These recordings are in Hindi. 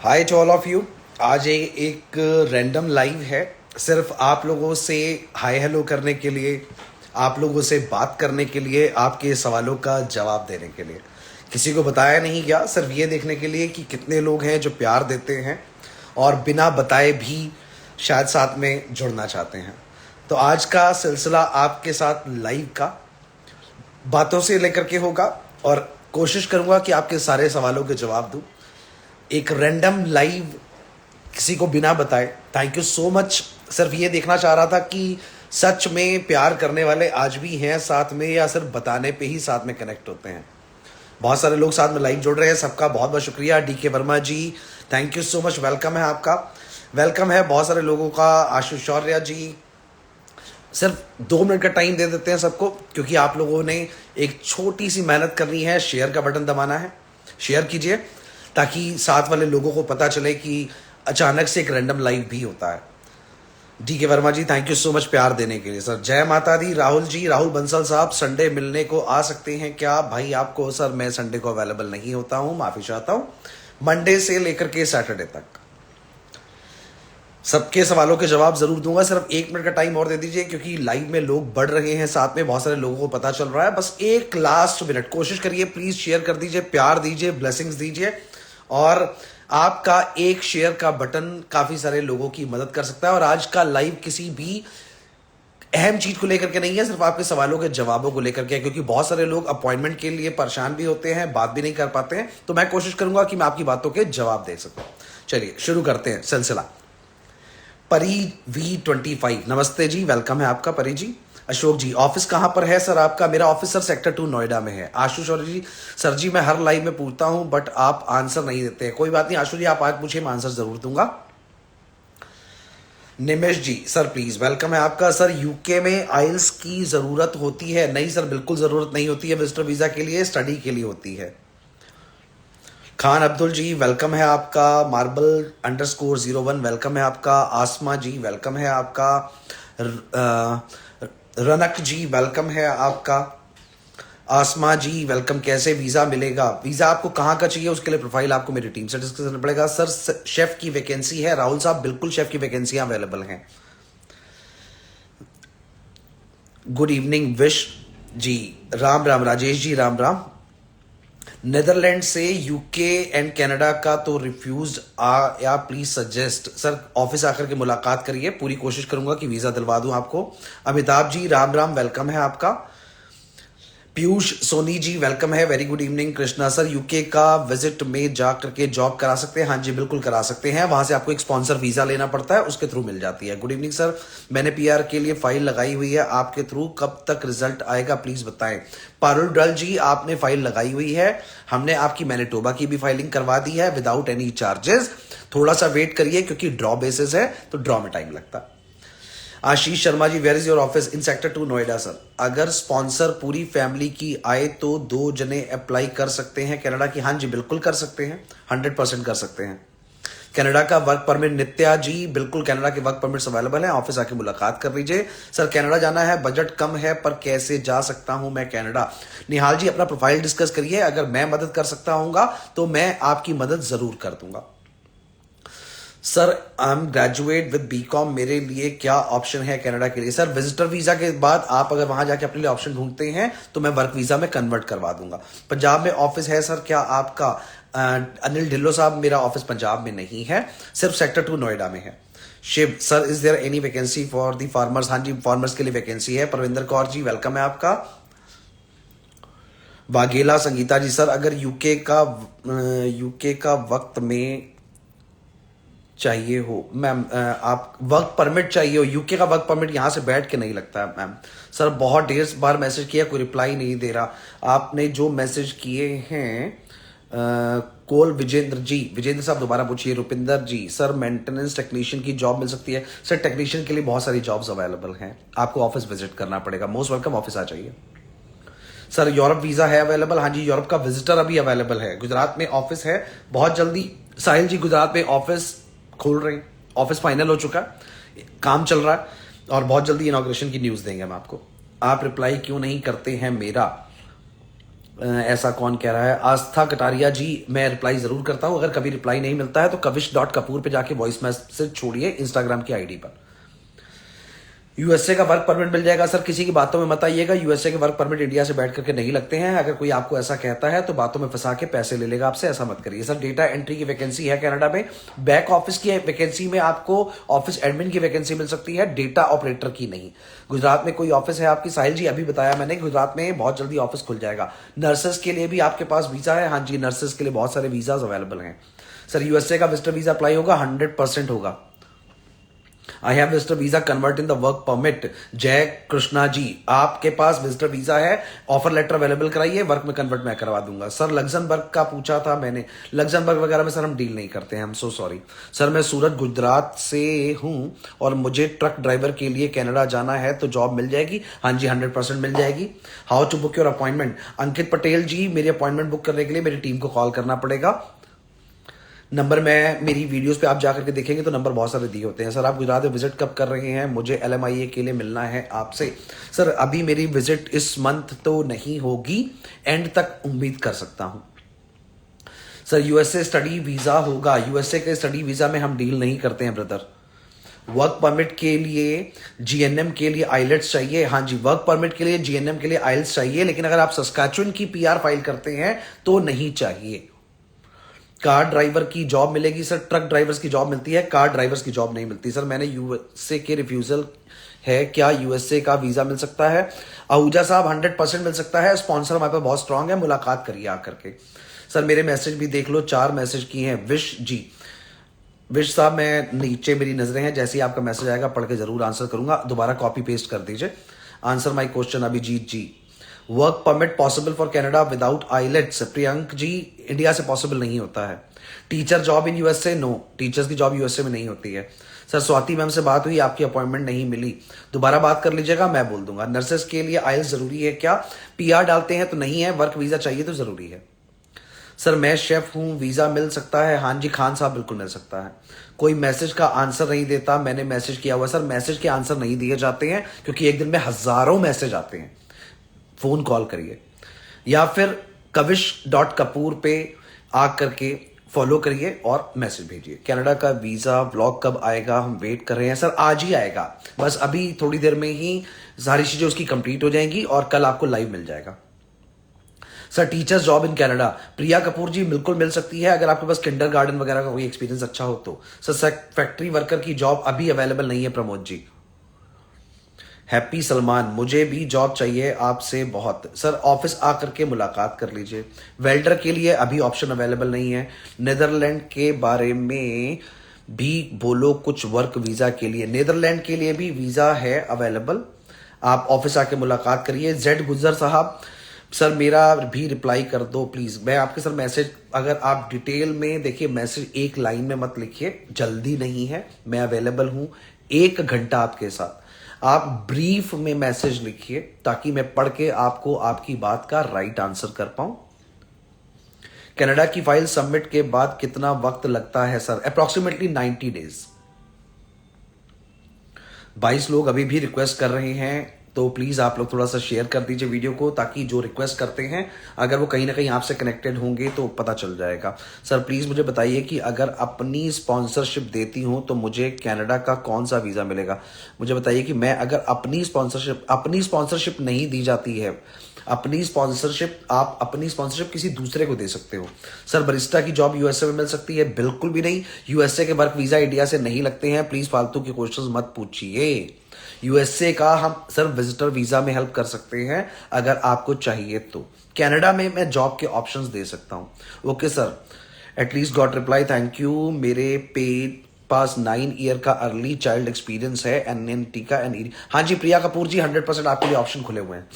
Hi to all of you. आज एक रैंडम लाइव है, सिर्फ आप लोगों से हाय हेलो करने के लिए, आप लोगों से बात करने के लिए, आपके सवालों का जवाब देने के लिए। किसी को बताया नहीं गया, सिर्फ ये देखने के लिए कि कितने लोग हैं जो प्यार देते हैं और बिना बताए भी शायद साथ में जुड़ना चाहते हैं। तो आज का सिलसिला आपके साथ लाइव का बातों से लेकर के होगा और कोशिश करूंगा कि आपके सारे सवालों के जवाब दूं। एक रैंडम लाइव, किसी को बिना बताए। Thank you so much. सिर्फ ये देखना चाह रहा था कि सच में प्यार करने वाले आज भी हैं साथ में, या सिर्फ बताने पे ही साथ में कनेक्ट होते हैं। बहुत सारे लोग साथ में लाइव जुड़ रहे हैं, सबका बहुत बहुत शुक्रिया। DK Verma ji, thank you so much, welcome है आपका, वेलकम है बहुत सारे लोगों का। आशीष शौर्या जी, सिर्फ 2 मिनट का टाइम दे देते हैं सबको, क्योंकि आप लोगों ने एक छोटी सी मेहनत करनी है। शेयर का बटन दबाना है, शेयर कीजिए ताकि साथ वाले लोगों को पता चले कि अचानक से एक रैंडम लाइव भी होता है। DK Verma ji, thank you so much प्यार देने के लिए सर। जय माता दी। राहुल जी, राहुल बंसल साहब, संडे मिलने को आ सकते हैं क्या भाई आपको? सर मैं संडे को अवेलेबल नहीं होता हूं, माफी चाहता हूं। मंडे से लेकर के सैटरडे तक सबके सवालों के जवाब जरूर दूंगा। सिर्फ 1 मिनट का टाइम और दे दीजिए, क्योंकि लाइव में लोग बढ़ रहे हैं, साथ में बहुत सारे लोगों को पता चल रहा है। बस एक लास्ट मिनट कोशिश करिए, प्लीज शेयर कर दीजिए, प्यार दीजिए, ब्लेसिंग्स दीजिए। और आपका एक शेयर का बटन काफी सारे लोगों की मदद कर सकता है। और आज का लाइव किसी भी अहम चीज को लेकर के नहीं है, सिर्फ आपके सवालों के जवाबों को लेकर के है, क्योंकि बहुत सारे लोग अपॉइंटमेंट के लिए परेशान भी होते हैं, बात भी नहीं कर पाते हैं। तो मैं कोशिश करूंगा कि मैं आपकी बातों के जवाब दे सकूं। चलिए शुरू करते हैं सिलसिला। परी V25, नमस्ते जी, वेलकम है आपका परी जी। अशोक जी, ऑफिस कहां पर है सर आपका? मेरा ऑफिस सर सेक्टर 2 नोएडा में है। आशुष और जी, सर जी मैं हर लाइव में पूछता हूं बट आप आंसर नहीं देते हैं। कोई बात नहीं आशुष जी, आप आज पूछिए, मैं आंसर जरूर दूंगा। निमेश जी, सर प्लीज, वेलकम है आपका। सर यूके में आइल्स की जरूरत होती है? नहीं सर, बिल्कुल जरूरत नहीं होती है। विजिटर वीजा के लिए, स्टडी के लिए होती है। खान अब्दुल जी, वेलकम है आपका। मार्बल_01, वेलकम है आपका। आसमा जी, वेलकम है आपका। रनक जी, वेलकम है आपका। आसमा जी, वेलकम। कैसे वीजा मिलेगा? वीजा आपको कहाँ का चाहिए, उसके लिए प्रोफाइल आपको मेरी टीम से डिस्कस करना पड़ेगा। सर शेफ की वैकेंसी है। राहुल साहब, बिल्कुल शेफ की वैकेंसियां अवेलेबल हैं। गुड इवनिंग विश जी, राम राम। राजेश जी, राम राम। नेदरलैंड से यूके एंड कनाडा का तो रिफ्यूज या प्लीज सजेस्ट। सर ऑफिस आकर के मुलाकात करिए, पूरी कोशिश करूंगा कि वीजा दिलवा दूं आपको। अमिताभ जी, राम राम, वेलकम है आपका। पीयूष सोनी जी, वेलकम है, very good evening. Krishna sir, UK का विजिट में जा करके जॉब करा सकते हैं? हाँ जी, बिल्कुल करा सकते हैं। वहां से आपको एक स्पॉन्सर वीजा लेना पड़ता है, उसके थ्रू मिल जाती है। गुड इवनिंग सर, मैंने पीआर के लिए फाइल लगाई हुई है आपके थ्रू, कब तक रिजल्ट आएगा प्लीज बताएं। पारुल डल जी, आपने फाइल लगाई हुई है, हमने आपकी मैनिटोबा की भी फाइलिंग करवा दी है विदाउट एनी चार्जेस। थोड़ा सा वेट करिए, क्योंकि ड्रॉ बेसिस है तो ड्रॉ में टाइम लगता है। Ashish Sharma ji, where is your office? In sector 2 Noida sir. अगर स्पॉन्सर पूरी फैमिली की आए तो 2 जने अप्लाई कर सकते हैं कनाडा की? हाँ जी, बिल्कुल कर सकते हैं, 100% कर सकते हैं। कनाडा का वर्क परमिट, नित्या जी, बिल्कुल कनाडा के वर्क परमिट्स अवेलेबल है, ऑफिस आके मुलाकात कर लीजिए। सर कनाडा जाना है, बजट कम है, पर कैसे जा सकता हूं मैं कनाडा? निहाल जी, अपना प्रोफाइल डिस्कस करिए, अगर मैं मदद कर सकता हूंगा तो मैं आपकी मदद जरूर कर दूंगा। Sir I am graduate with BCom, मेरे लिए क्या ऑप्शन है कनाडा के लिए? सर विजिटर वीजा के बाद आप अगर वहां जाके अपने लिए ऑप्शन ढूंढते हैं तो मैं वर्क वीजा में कन्वर्ट करवा दूंगा। पंजाब में ऑफिस है सर क्या आपका? अनिल ढिल्लो साहब, मेरा ऑफिस पंजाब में नहीं है, सिर्फ सेक्टर 2 नोएडा में है। Shiv sir, is there any vacancy for the farmers? हाँ जी, फार्मर्स के लिए वैकेंसी है। परविंदर कौर जी, वेलकम है आपका। वाघेला संगीता जी, सर अगर यूके का वक्त में चाहिए हो मैम, आप वर्क परमिट चाहिए हो? यूके का वर्क परमिट यहां से बैठ के नहीं लगता है मैम। सर बहुत ढेर बार मैसेज किया, कोई रिप्लाई नहीं दे रहा। आपने जो मैसेज किए हैं कोल विजेंद्र जी, विजेंद्र साहब दोबारा पूछिए। रुपिंदर जी, सर मेंटेनेंस टेक्नीशियन की जॉब मिल सकती है? सर टेक्नीशियन के लिए बहुत सारी जॉब्स अवेलेबल हैं, आपको ऑफिस विजिट करना पड़ेगा। मोस्ट वेलकम, ऑफिस आ जाइए। सर यूरोप वीजा है अवेलेबल? हाँ जी, यूरोप का विजिटर अभी अवेलेबल है। गुजरात में ऑफिस है, बहुत जल्दी। साहिल जी, गुजरात में ऑफिस खोल रहे हैं, ऑफिस फाइनल हो चुका है, काम चल रहा है और बहुत जल्दी इनॉग्रेशन की न्यूज देंगे हम आपको। आप रिप्लाई क्यों नहीं करते हैं मेरा? ऐसा कौन कह रहा है? आस्था कटारिया जी, मैं रिप्लाई जरूर करता हूं। अगर कभी रिप्लाई नहीं मिलता है तो कविश.कपूर पे जाके वॉइस मैसेज छोड़िए इंस्टाग्राम की आईडी पर। यूएसए का वर्क परमिट मिल जाएगा सर, किसी की बातों में मत आइएगा। यूएसए के वर्क परमिट इंडिया से बैठ करके नहीं लगते हैं। अगर कोई आपको ऐसा कहता है तो बातों में फंसा के पैसे ले लेगा आपसे, ऐसा मत करिए सर। डेटा एंट्री की वैकेंसी है कनाडा में। बैक ऑफिस की वैकेंसी में आपको ऑफिस एडमिन की वैकेंसी मिल सकती है, डेटा ऑपरेटर की नहीं। गुजरात में कोई ऑफिस है आपकी? साहिल जी अभी बताया मैंने, गुजरात में बहुत जल्दी ऑफिस खुल जाएगा। नर्सेस के लिए भी आपके पास वीजा है? हाँ जी, नर्सेस के लिए बहुत सारे वीजाज अवेलेबल हैं सर। यूएसए का विजिटर वीजा अप्लाई होगा? 100% होगा। I have visitor visa convert in the work permit. जय कृष्णा जी, आपके पास विजिटर वीजा है, ऑफर लेटर अवेलेबल कराइए, वर्क में कन्वर्ट मैं करवा दूंगा सर। लग्जमबर्ग का पूछा था मैंने, लग्जमबर्ग वगैरह में सर हम डील नहीं करते हैं, हम सो सॉरी सर। मैं सूरत गुजरात से हूं और मुझे ट्रक ड्राइवर के लिए कनाडा जाना है तो जॉब मिल जाएगी? हाँ जी 100% मिल जाएगी। How to book your appointment? Ankit Patel ji, मेरी अपॉइंटमेंट बुक करने के लिए मेरी टीम को कॉल करना पड़ेगा। नंबर मैं मेरी वीडियोस पे आप जाकर के देखेंगे तो नंबर बहुत सारे दिए होते हैं। सर आप गुजरात में विजिट कब कर रहे हैं? मुझे LMIA के लिए मिलना है आपसे। सर अभी मेरी विजिट इस मंथ तो नहीं होगी, एंड तक उम्मीद कर सकता हूं। सर यूएसए स्टडी वीजा होगा? यूएसए के स्टडी वीजा में हम डील नहीं करते हैं ब्रदर। वर्क परमिट के लिए जीएनएम के लिए आइलेट्स चाहिए? हाँ जी, वर्क परमिट के लिए जीएनएम के लिए आइल्स चाहिए, लेकिन अगर आप सस्कैचुअन की PR फाइल करते हैं तो नहीं चाहिए। कार ड्राइवर की जॉब मिलेगी सर? ट्रक ड्राइवर्स की जॉब मिलती है, कार ड्राइवर्स की जॉब नहीं मिलती सर। मैंने यूएसए के रिफ्यूजल है, क्या यूएसए का वीजा मिल सकता है? आहूजा साहब 100% मिल सकता है। स्पॉन्सर हमारे पास बहुत स्ट्रांग है, मुलाकात करिए आकर के। सर मेरे मैसेज भी देख लो, 4 मैसेज किए हैं। विश जी, विश साहब मैं नीचे मेरी नजरें हैं, जैसे ही आपका मैसेज आएगा पढ़ के जरूर आंसर करूंगा, दोबारा कॉपी पेस्ट कर दीजिए। Answer my question Abhijit ji. Work permit possible for Canada without IELTS? Priyank ji, India से पॉसिबल नहीं होता है। Teacher job in USA? No, teachers की जॉब यूएसए में नहीं होती है सर। स्वाति मैम से बात हुई, आपकी अपॉइंटमेंट नहीं मिली, दोबारा बात कर लीजिएगा, मैं बोल दूंगा। नर्सेस के लिए आइल्स जरूरी है क्या? PR डालते हैं तो नहीं है, वर्क वीजा चाहिए तो जरूरी है। सर मैं शेफ हूं, वीजा मिल सकता है? हाँ जी खान साहब बिल्कुल मिल सकता है। कोई मैसेज का आंसर नहीं देता, मैंने मैसेज किया हुआ सर। मैसेज के आंसर नहीं दिए जाते हैं क्योंकि एक दिन में हजारों मैसेज आते हैं। फोन कॉल करिए या फिर कविश.कपूर पे आकर के फॉलो करिए और मैसेज भेजिए। कनाडा का वीजा व्लॉग कब आएगा? हम वेट कर रहे हैं सर, आज ही आएगा, बस अभी थोड़ी देर में ही सारी चीजें उसकी कंप्लीट हो जाएंगी और कल आपको लाइव मिल जाएगा। Sir teachers job in Canada? Priya Kapoor ji बिल्कुल मिल सकती है, अगर आपके पास किंडरगार्टन वगैरह का कोई एक्सपीरियंस अच्छा हो तो। सर फैक्ट्री वर्कर की जॉब अभी अवेलेबल नहीं है प्रमोद जी। हैप्पी सलमान, मुझे भी जॉब चाहिए आपसे बहुत। सर ऑफिस आकर के मुलाकात कर लीजिए। वेल्डर के लिए अभी ऑप्शन अवेलेबल नहीं है। नीदरलैंड के बारे में भी बोलो कुछ, वर्क वीजा के लिए। नीदरलैंड के लिए भी वीजा है अवेलेबल, आप ऑफिस आके मुलाकात करिए। जेड गुजर साहब, सर मेरा भी रिप्लाई कर दो प्लीज। मैं आपके सर मैसेज, अगर आप डिटेल में देखिए, मैसेज एक लाइन में मत लिखिए, जल्दी नहीं है, मैं अवेलेबल हूं 1 घंटा आपके साथ। आप ब्रीफ में मैसेज लिखिए ताकि मैं पढ़ के आपको आपकी बात का राइट आंसर कर पाऊं। कनाडा की फाइल सबमिट के बाद कितना वक्त लगता है सर? Approximately 90 days. 22 लोग अभी भी रिक्वेस्ट कर रहे हैं, तो प्लीज आप लोग थोड़ा सा शेयर कर दीजिए वीडियो को, ताकि जो रिक्वेस्ट करते हैं अगर वो कहीं ना कहीं आपसे कनेक्टेड होंगे तो पता चल जाएगा। सर प्लीज मुझे बताइए कि अगर अपनी स्पॉन्सरशिप देती हूं तो मुझे कनाडा का कौन सा वीजा मिलेगा? मुझे बताइए कि मैं अगर अपनी स्पॉन्सरशिप नहीं दी जाती है, आप अपनी स्पॉन्सरशिप किसी दूसरे को दे सकते हो। सर बरिस्टा की जॉब यूएसए में मिल सकती है? बिल्कुल भी नहीं, यूएसए के वर्क वीजा इंडिया से नहीं लगते हैं, प्लीज फालतू के क्वेश्चंस मत पूछिए। यूएसए का हम सर विजिटर वीजा में हेल्प कर सकते हैं अगर आपको चाहिए तो। कनाडा में मैं जॉब के ऑप्शंस दे सकता हूं। Okay sir, at least got reply, thank you. मेरे पास 9 ईयर का अर्ली चाइल्ड एक्सपीरियंस है, NNT का NED। हाँ जी प्रिया कपूर जी, 100% आपके लिए ऑप्शन खुले हुए हैं।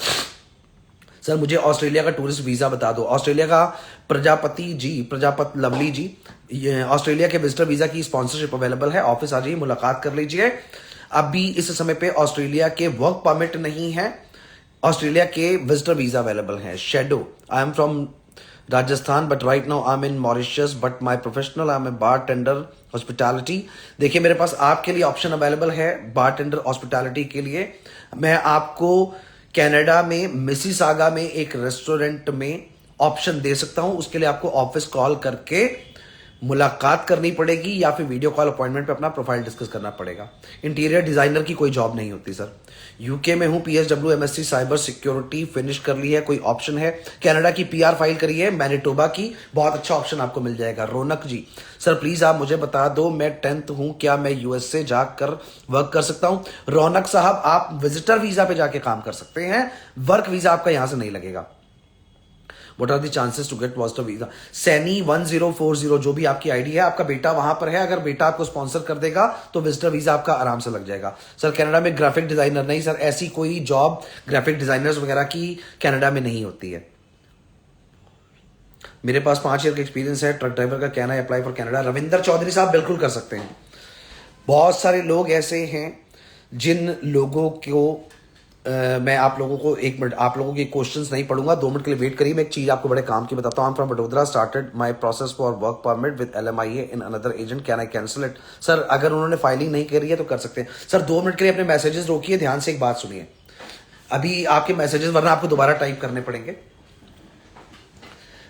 सर मुझे ऑस्ट्रेलिया का टूरिस्ट वीजा बता दो। ऑस्ट्रेलिया का प्रजापति लवली जी, ऑस्ट्रेलिया के विजिटर वीजा की स्पॉन्सरशिप अवेलेबल है, ऑफिस आ जाइए, मुलाकात कर लीजिए। अभी इस समय पे ऑस्ट्रेलिया के वर्क परमिट नहीं है, ऑस्ट्रेलिया के विजिटर वीजा अवेलेबल है। Shadow, I am from Rajasthan but right now I am in Mauritius but my professional I am a bartender hospitality. देखिए मेरे पास आपके लिए ऑप्शन अवेलेबल है बार टेंडर हॉस्पिटैलिटी के लिए। मैं आपको कनाडा में मिसिसागा में एक रेस्टोरेंट में ऑप्शन दे सकता हूं। उसके लिए आपको ऑफिस कॉल करके मुलाकात करनी पड़ेगी या फिर वीडियो कॉल अपॉइंटमेंट पे अपना प्रोफाइल डिस्कस करना पड़ेगा। इंटीरियर डिजाइनर की कोई जॉब नहीं होती सर। यूके में हूं, PSW MSc cyber security finish कर ली है, कोई ऑप्शन है? कनाडा की पीआर फाइल करी है, मैनिटोबा की, बहुत अच्छा ऑप्शन आपको मिल जाएगा। रौनक जी, सर प्लीज आप मुझे बता दो, मैं 10th हूं, क्या मैं यूएस से जाकर वर्क कर सकता हूं? रौनक साहब, आप विजिटर वीजा पे जाके काम कर सकते हैं, वर्क वीजा आपका यहां से नहीं लगेगा। What are the chances to get positive visa? Saini 1040 जो भी आपकी आईडी है, आपका बेटा वहां पर है, अगर बेटा आपको स्पॉन्सर कर देगा तो विजिटर वीजा आपका आराम से लग जाएगा। सर कनाडा में ग्राफिक डिजाइनर नहीं सर, ऐसी कोई जॉब ग्राफिक डिजाइनर्स वगैरह की कनाडा में नहीं होती है। मेरे पास 5 ईयर का एक्सपीरियंस है ट्रक ड्राइवर का, can I apply for Canada? Ravinder Chaudhary साहब बिल्कुल कर सकते हैं। बहुत सारे लोग ऐसे हैं जिन लोगों को मैं आप लोगों को 1 मिनट, आप लोगों के क्वेश्चंस नहीं पढ़ूंगा, 2 मिनट के लिए वेट करिए। मैं एक चीज आपको बड़े काम की बताता हूँ। आई am from Vadodara, started my process for work permit with LMIA in another agent, can I cancel it? Sir अगर उन्होंने फाइलिंग नहीं करी है तो कर सकते हैं। सर 2 मिनट के लिए अपने मैसेजेस रोकिए, ध्यान से एक बात सुनिए अभी आपके मैसेजेस, वरना आपको दोबारा टाइप करने पड़ेंगे।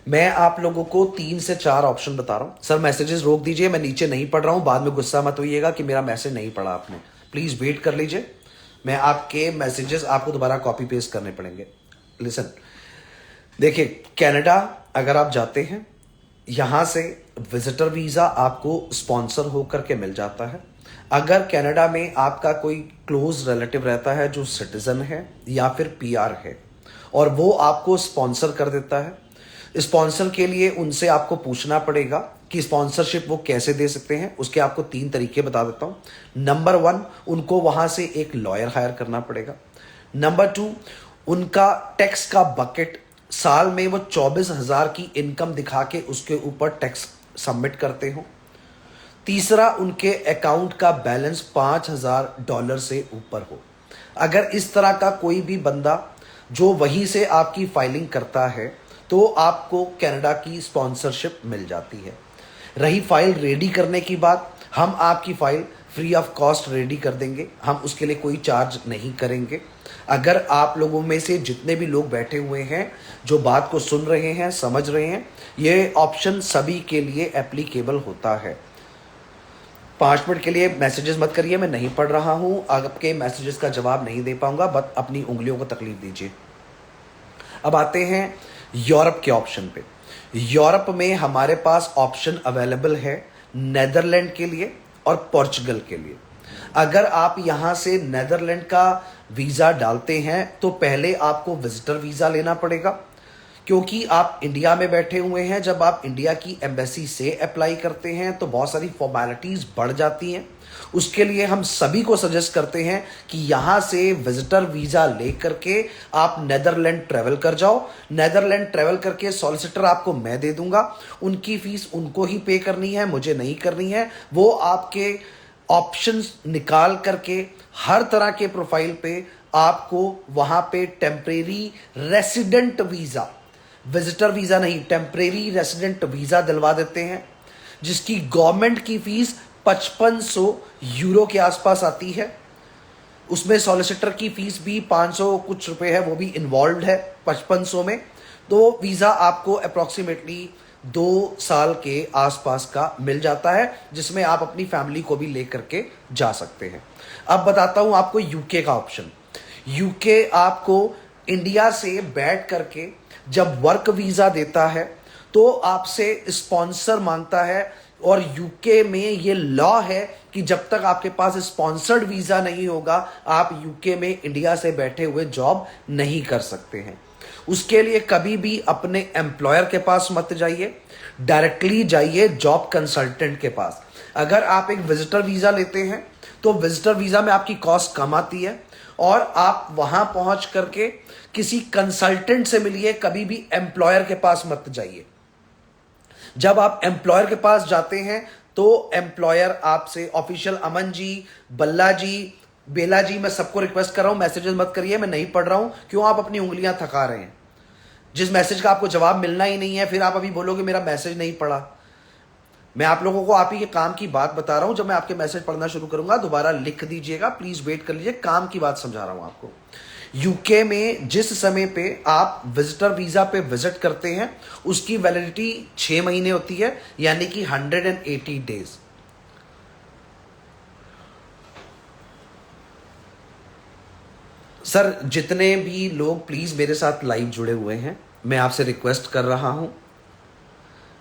मैं आप लोगों को 3 से 4 ऑप्शन बता रहा हूं। सर मैसेजेस रोक दीजिए, मैं नीचे नहीं पढ़ रहा हूं, बाद में गुस्सा मत होइएगा कि मेरा मैसेज नहीं पढ़ा आपने। प्लीज वेट कर लीजिए, मैं आपके मैसेजेस आपको दोबारा कॉपी पेस्ट करने पड़ेंगे। लिसन, देखिए कनाडा अगर आप जाते हैं, यहां से विजिटर वीजा आपको स्पॉन्सर होकर के मिल जाता है। अगर कनाडा में आपका कोई क्लोज रिलेटिव रहता है जो सिटीजन है या फिर PR है और वो आपको स्पॉन्सर कर देता है, स्पॉन्सर के लिए उनसे आपको पूछना पड़ेगा कि स्पॉन्सरशिप वो कैसे दे सकते हैं। उसके आपको 3 तरीके बता देता हूं। नंबर 1, उनको वहां से एक लॉयर हायर करना पड़ेगा। नंबर 2, उनका टैक्स का बकेट, साल में वो 24,000 की इनकम दिखा के उसके ऊपर टैक्स सबमिट करते हो। तीसरा, उनके अकाउंट का बैलेंस $5,000 से ऊपर हो। अगर इस तरह का कोई भी बंदा जो वहीं से आपकी फाइलिंग करता है तो आपको कनाडा की स्पॉन्सरशिप मिल जाती है। रही फाइल रेडी करने की बात, हम आपकी file free of cost ready कर देंगे, हम उसके लिए कोई चार्ज नहीं करेंगे। अगर आप लोगों में से जितने भी लोग बैठे हुए हैं जो बात को सुन रहे हैं, समझ रहे हैं, ये ऑप्शन सभी के लिए एप्लीकेबल होता है। 5 मिनट के लिए मैसेजेस मत करिए, मैं नहीं पढ़ रहा हूं, आपके मैसेजेस का जवाब नहीं दे पाऊंगा, बस अपनी उंगलियों को तकलीफ दीजिए। अब आते हैं यूरोप के ऑप्शन पे। यूरोप में हमारे पास ऑप्शन अवेलेबल है नेदरलैंड के लिए और पोर्चुगल के लिए। अगर आप यहां से नेदरलैंड का वीजा डालते हैं तो पहले आपको विजिटर वीजा लेना पड़ेगा, क्योंकि आप इंडिया में बैठे हुए हैं। जब आप इंडिया की एम्बेसी से अप्लाई करते हैं तो बहुत सारी फॉर्मेलिटीज बढ़ जाती हैं। उसके लिए हम सभी को सजेस्ट करते हैं कि यहां से विजिटर वीजा लेकर के आप नेदरलैंड ट्रेवल कर जाओ। नेदरलैंड ट्रेवल करके सॉलिसिटर आपको मैं दे दूंगा, उनकी फीस उनको ही पे करनी है, मुझे नहीं करनी है। वो आपके ऑप्शंस निकाल करके हर तरह के प्रोफाइल पे आपको वहां पे temporary resident visa, visitor visa नहीं, टेम्परेरी रेसिडेंट वीजा दिलवा देते हैं, जिसकी गवर्नमेंट की फीस 5500 यूरो के आसपास आती है। उसमें सॉलिसिटर की फीस भी 500 कुछ रुपए है, वो भी इन्वॉल्व है 5500 में। तो वीजा आपको अप्रोक्सीमेटली 2 साल के आसपास का मिल जाता है, जिसमें आप अपनी फैमिली को भी लेकर के जा सकते हैं। अब बताता हूं आपको यूके का ऑप्शन। यूके आपको इंडिया से बैठ करके जब वर्क वीजा देता है तो आपसे स्पॉन्सर मांगता है, और यूके में ये लॉ है कि जब तक आपके पास स्पॉन्सर्ड वीजा नहीं होगा आप यूके में इंडिया से बैठे हुए जॉब नहीं कर सकते हैं। उसके लिए कभी भी अपने एम्प्लॉयर के पास मत जाइए, डायरेक्टली जाइए जॉब कंसल्टेंट के पास। अगर आप एक विजिटर वीजा लेते हैं तो विजिटर वीजा में आपकी कॉस्ट कम आती है और आप वहां पहुंच करके किसी कंसल्टेंट से मिलिए, कभी भी एम्प्लॉयर के पास मत जाइए। जब आप एम्प्लॉयर के पास जाते हैं तो एम्प्लॉयर आपसे ऑफिशियल, अमन जी, बल्ला जी, बेला जी, मैं सबको रिक्वेस्ट कर रहा हूं मैसेजेस मत करिए, मैं नहीं पढ़ रहा हूं। क्यों आप अपनी उंगलियां थका रहे हैं? जिस मैसेज का आपको जवाब मिलना ही नहीं है, फिर आप अभी बोलोगे मेरा मैसेज नहीं पढ़ा। मैं आप लोगों को आप ही के काम की बात बता रहा हूं। जब मैं आपके मैसेज पढ़ना शुरू करूंगा दोबारा लिख दीजिएगा, प्लीज वेट कर लीजिए, काम की बात समझा रहा हूं आपको। यूके में जिस समय पे आप विजिटर वीजा पे विजिट करते हैं उसकी वैलिडिटी 6 महीने होती है, यानी कि 180 डेज। सर जितने भी लोग प्लीज मेरे साथ लाइव जुड़े हुए हैं, मैं आपसे रिक्वेस्ट कर रहा हूं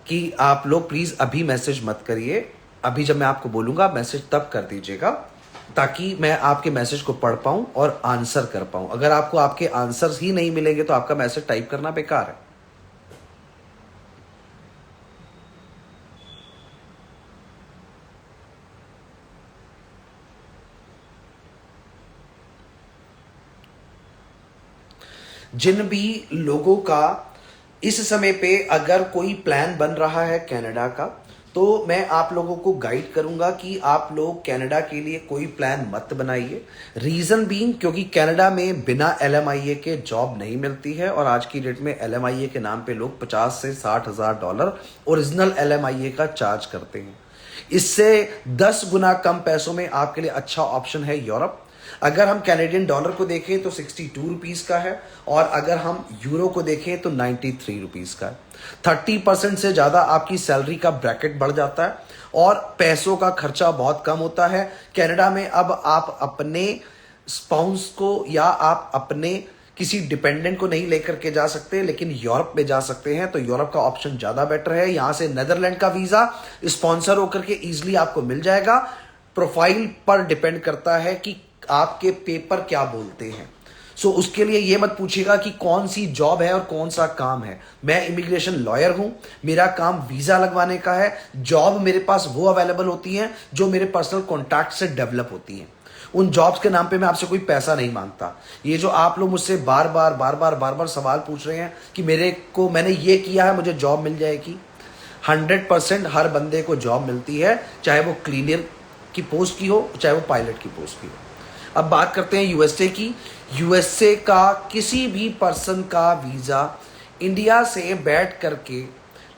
कि आप लोग प्लीज अभी मैसेज मत करिए। अभी जब मैं आपको बोलूंगा मैसेज तब कर दीजिएगा, ताकि मैं आपके मैसेज को पढ़ पाऊं और आंसर कर पाऊं। अगर आपको आपके आंसर्स ही नहीं मिलेंगे तो आपका मैसेज टाइप करना बेकार है। जिन भी लोगों का इस समय पे अगर कोई प्लान बन रहा है कनाडा का, तो मैं आप लोगों को गाइड करूंगा कि आप लोग कनाडा के लिए कोई प्लान मत बनाइए। रीजन बीइंग क्योंकि कनाडा में बिना LMIA के जॉब नहीं मिलती है, और आज की डेट में LMIA के नाम पे लोग 50 से 60 हजार डॉलर ओरिजिनल LMIA का चार्ज करते हैं। इससे 10 गुना कम पैसों में आपके लिए अच्छा ऑप्शन है यूरोप। अगर हम कैनेडियन डॉलर को देखें तो 62 रुपीज का है, और अगर हम यूरो को देखें तो 93 रुपीज का है। 30% से ज्यादा आपकी सैलरी का ब्रैकेट बढ़ जाता है और पैसों का खर्चा बहुत कम होता है। कनाडा में अब आप अपने स्पाउस को या आप अपने किसी डिपेंडेंट को नहीं लेकर के जा सकते, लेकिन यूरोप में जा सकते हैं। तो यूरोप का ऑप्शन ज्यादा बेटर है। यहां से नेदरलैंड का वीजा स्पॉन्सर होकर के इजीली आपको मिल जाएगा। प्रोफाइल पर डिपेंड करता है कि आपके पेपर क्या बोलते हैं। सो उसके लिए ये मत पूछिएगा कि कौन सी जॉब है और कौन सा काम है। मैं इमिग्रेशन लॉयर हूं, मेरा काम वीजा लगवाने का है। जॉब मेरे पास वो अवेलेबल होती हैं जो मेरे पर्सनल कॉन्टैक्ट से डेवलप होती हैं। उन जॉब्स के नाम पे मैं आपसे कोई पैसा नहीं मांगता। ये जो आप लोग मुझसे बार बार सवाल पूछ रहे हैं कि मैंने ये किया है मुझे जॉब मिल जाएगी, 100% हर बंदे को जॉब मिलती है, चाहे वो क्लीनर की पोस्ट की हो चाहे वो पायलट की पोस्ट की हो। अब बात करते हैं यूएसए की। यूएसए का किसी भी पर्सन का वीजा इंडिया से बैठ करके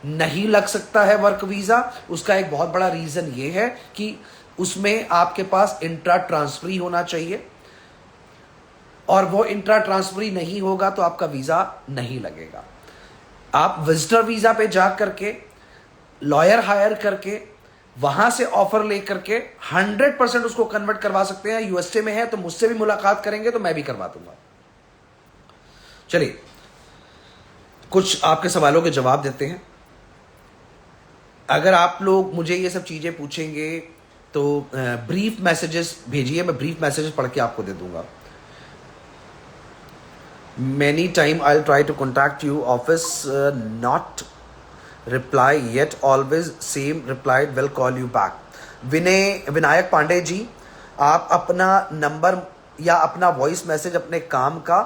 नहीं लग सकता है वर्क वीजा। उसका एक बहुत बड़ा रीजन ये है कि उसमें आपके पास इंट्रा ट्रांसफरी होना चाहिए, और वो इंट्रा ट्रांसफरी नहीं होगा तो आपका वीजा नहीं लगेगा। आप विजिटर वीजा पे जा करके लॉयर हायर करके वहां से ऑफर लेकर के 100% उसको कन्वर्ट करवा सकते हैं। यूएसए में है तो मुझसे भी मुलाकात करेंगे तो मैं भी करवा दूंगा। चलिए कुछ आपके सवालों के जवाब देते हैं। अगर आप लोग मुझे ये सब चीजें पूछेंगे तो ब्रीफ मैसेजेस भेजिए, मैं ब्रीफ मैसेजेस पढ़ के आपको दे दूंगा। Many time I will try to contact you office, not reply yet always same replied will call you back। Vinayak Pandey ji, आप अपना नंबर या अपना वॉइस मैसेज अपने काम का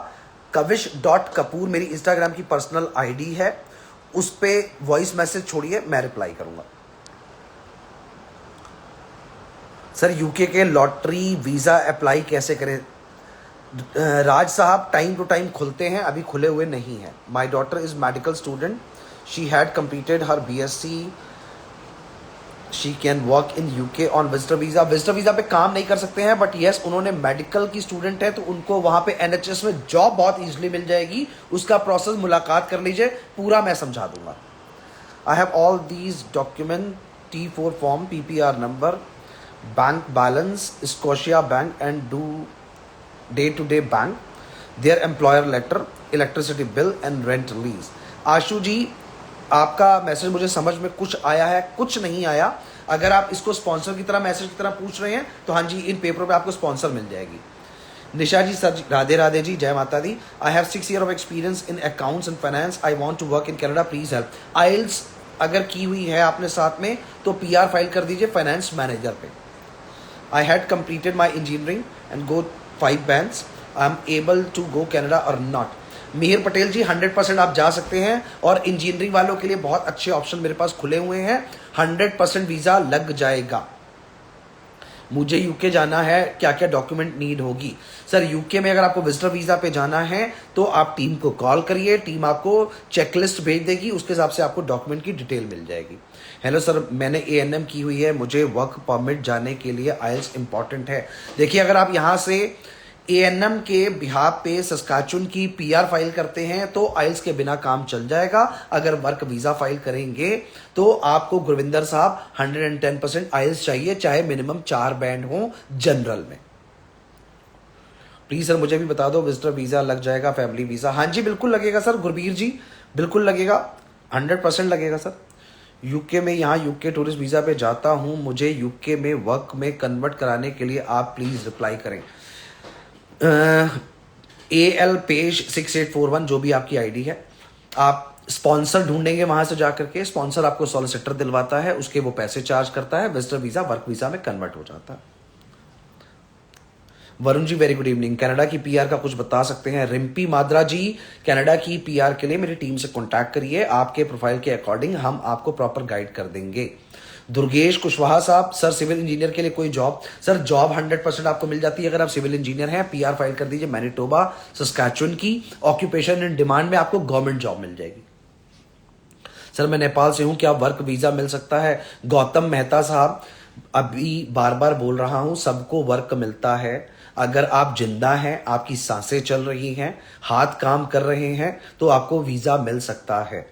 kavish.kapoor मेरी इंस्टाग्राम की पर्सनल आईडी है, उस पे वॉइस मैसेज छोड़िए, मैं रिप्लाई करूंगा। सर यूके के लॉटरी वीजा अप्लाई कैसे करें? राज साहब टाइम टू टाइम खुलते हैं, अभी खुले हुए नहीं है। My daughter is medical student, she had completed her BSc, she can work in UK on visitor visa। visitor visa पे काम नहीं कर सकते हैं, बट yes उन्होंने मेडिकल की स्टूडेंट है तो उनको वहां पे NHS में जॉब बहुत इजीली मिल जाएगी। उसका प्रोसेस मुलाकात कर लीजिए, पूरा मैं समझा दूंगा। I have all these document, T4 form, PPR number, bank balance, Scotia Bank and do day to day bank, their employer letter, electricity bill and rent lease। आशु जी, आपका मैसेज मुझे समझ में कुछ आया है, कुछ नहीं आया। अगर आप इसको स्पॉन्सर की तरह मैसेज की तरह पूछ रहे हैं तो हाँ जी, इन पेपरों पे आपको स्पॉन्सर मिल जाएगी। निशा जी, सर राधे राधे जी, जय माता दी। I have 6 years of experience in accounts and finance, I want to work in Canada, please help. IELTS अगर की हुई है आपने साथ में तो PR फाइल कर दीजिए फाइनेंस मैनेजर पे। I had completed my engineering and go 5 bands, I am able to go Canada और नॉट। मिहिर पटेल जी, 100% आप जा सकते हैं, और इंजीनियरिंग वालों के लिए बहुत अच्छे ऑप्शन मेरे पास खुले हुए हैं। 100% वीजा लग जाएगा। मुझे यूके जाना है, क्या क्या डॉक्यूमेंट नीड होगी? सर यूके में अगर आपको विजिटर वीजा पे जाना है तो आप टीम को कॉल करिए, टीम आपको चेकलिस्ट भेज देगी, उसके हिसाब से आपको डॉक्यूमेंट की डिटेल मिल जाएगी। हेलो सर, मैंने ANM की हुई है, मुझे वर्क परमिट जाने के लिए IELTS इंपॉर्टेंट है। देखिए, अगर आप यहाँ से एएनएम के बिहाफ पे सस्काचुन की पीआर फाइल करते हैं तो आइल्स के बिना काम चल जाएगा। अगर वर्क वीजा फाइल करेंगे तो आपको गुरविंदर साहब 110% आइल्स चाहिए, चाहे मिनिमम 4 बैंड हो जनरल में। प्लीज सर मुझे भी बता दो, विजिटर वीजा लग जाएगा, फैमिली वीजा? हाँ जी बिल्कुल लगेगा सर, गुरबीर जी बिल्कुल लगेगा, 100% लगेगा सर। यूके में, यहाँ यूके टूरिस्ट वीजा पे जाता हूँ, मुझे यूके में वर्क में कन्वर्ट कराने के लिए आप प्लीज रिप्लाई करें। AL पेज 6841 जो भी आपकी आईडी है, आप स्पॉन्सर ढूंढेंगे वहां से जाकर के, स्पॉन्सर आपको सॉलिसिटर दिलवाता है, उसके वो पैसे चार्ज करता है, विजिटर वीजा वर्क वीजा में कन्वर्ट हो जाता है। Varun ji very good evening. Canada की पीआर का कुछ बता सकते हैं? रिम्पी माद्रा जी, कनाडा की पीआर के लिए मेरी टीम से कांटेक्ट करिए, आपके प्रोफाइल के अकॉर्डिंग हम आपको प्रॉपर गाइड कर देंगे। दुर्गेश कुशवाहा साहब, सर सिविल इंजीनियर के लिए कोई जॉब? सर जॉब 100% आपको मिल जाती है अगर आप सिविल इंजीनियर हैं। पीआर फाइल कर दीजिए मैनिटोबा सस्कैचुअन की, ऑक्यूपेशन इन डिमांड में आपको गवर्नमेंट जॉब मिल जाएगी। सर मैं नेपाल से हूं, क्या वर्क वीजा मिल सकता है? गौतम मेहता साहब, अभी बार बार बोल रहा हूं, सबको वर्क मिलता है अगर आप जिंदा हैं, आपकी सांसें चल रही हैं, हाथ काम कर रहे हैं, तो आपको वीजा मिल सकता है।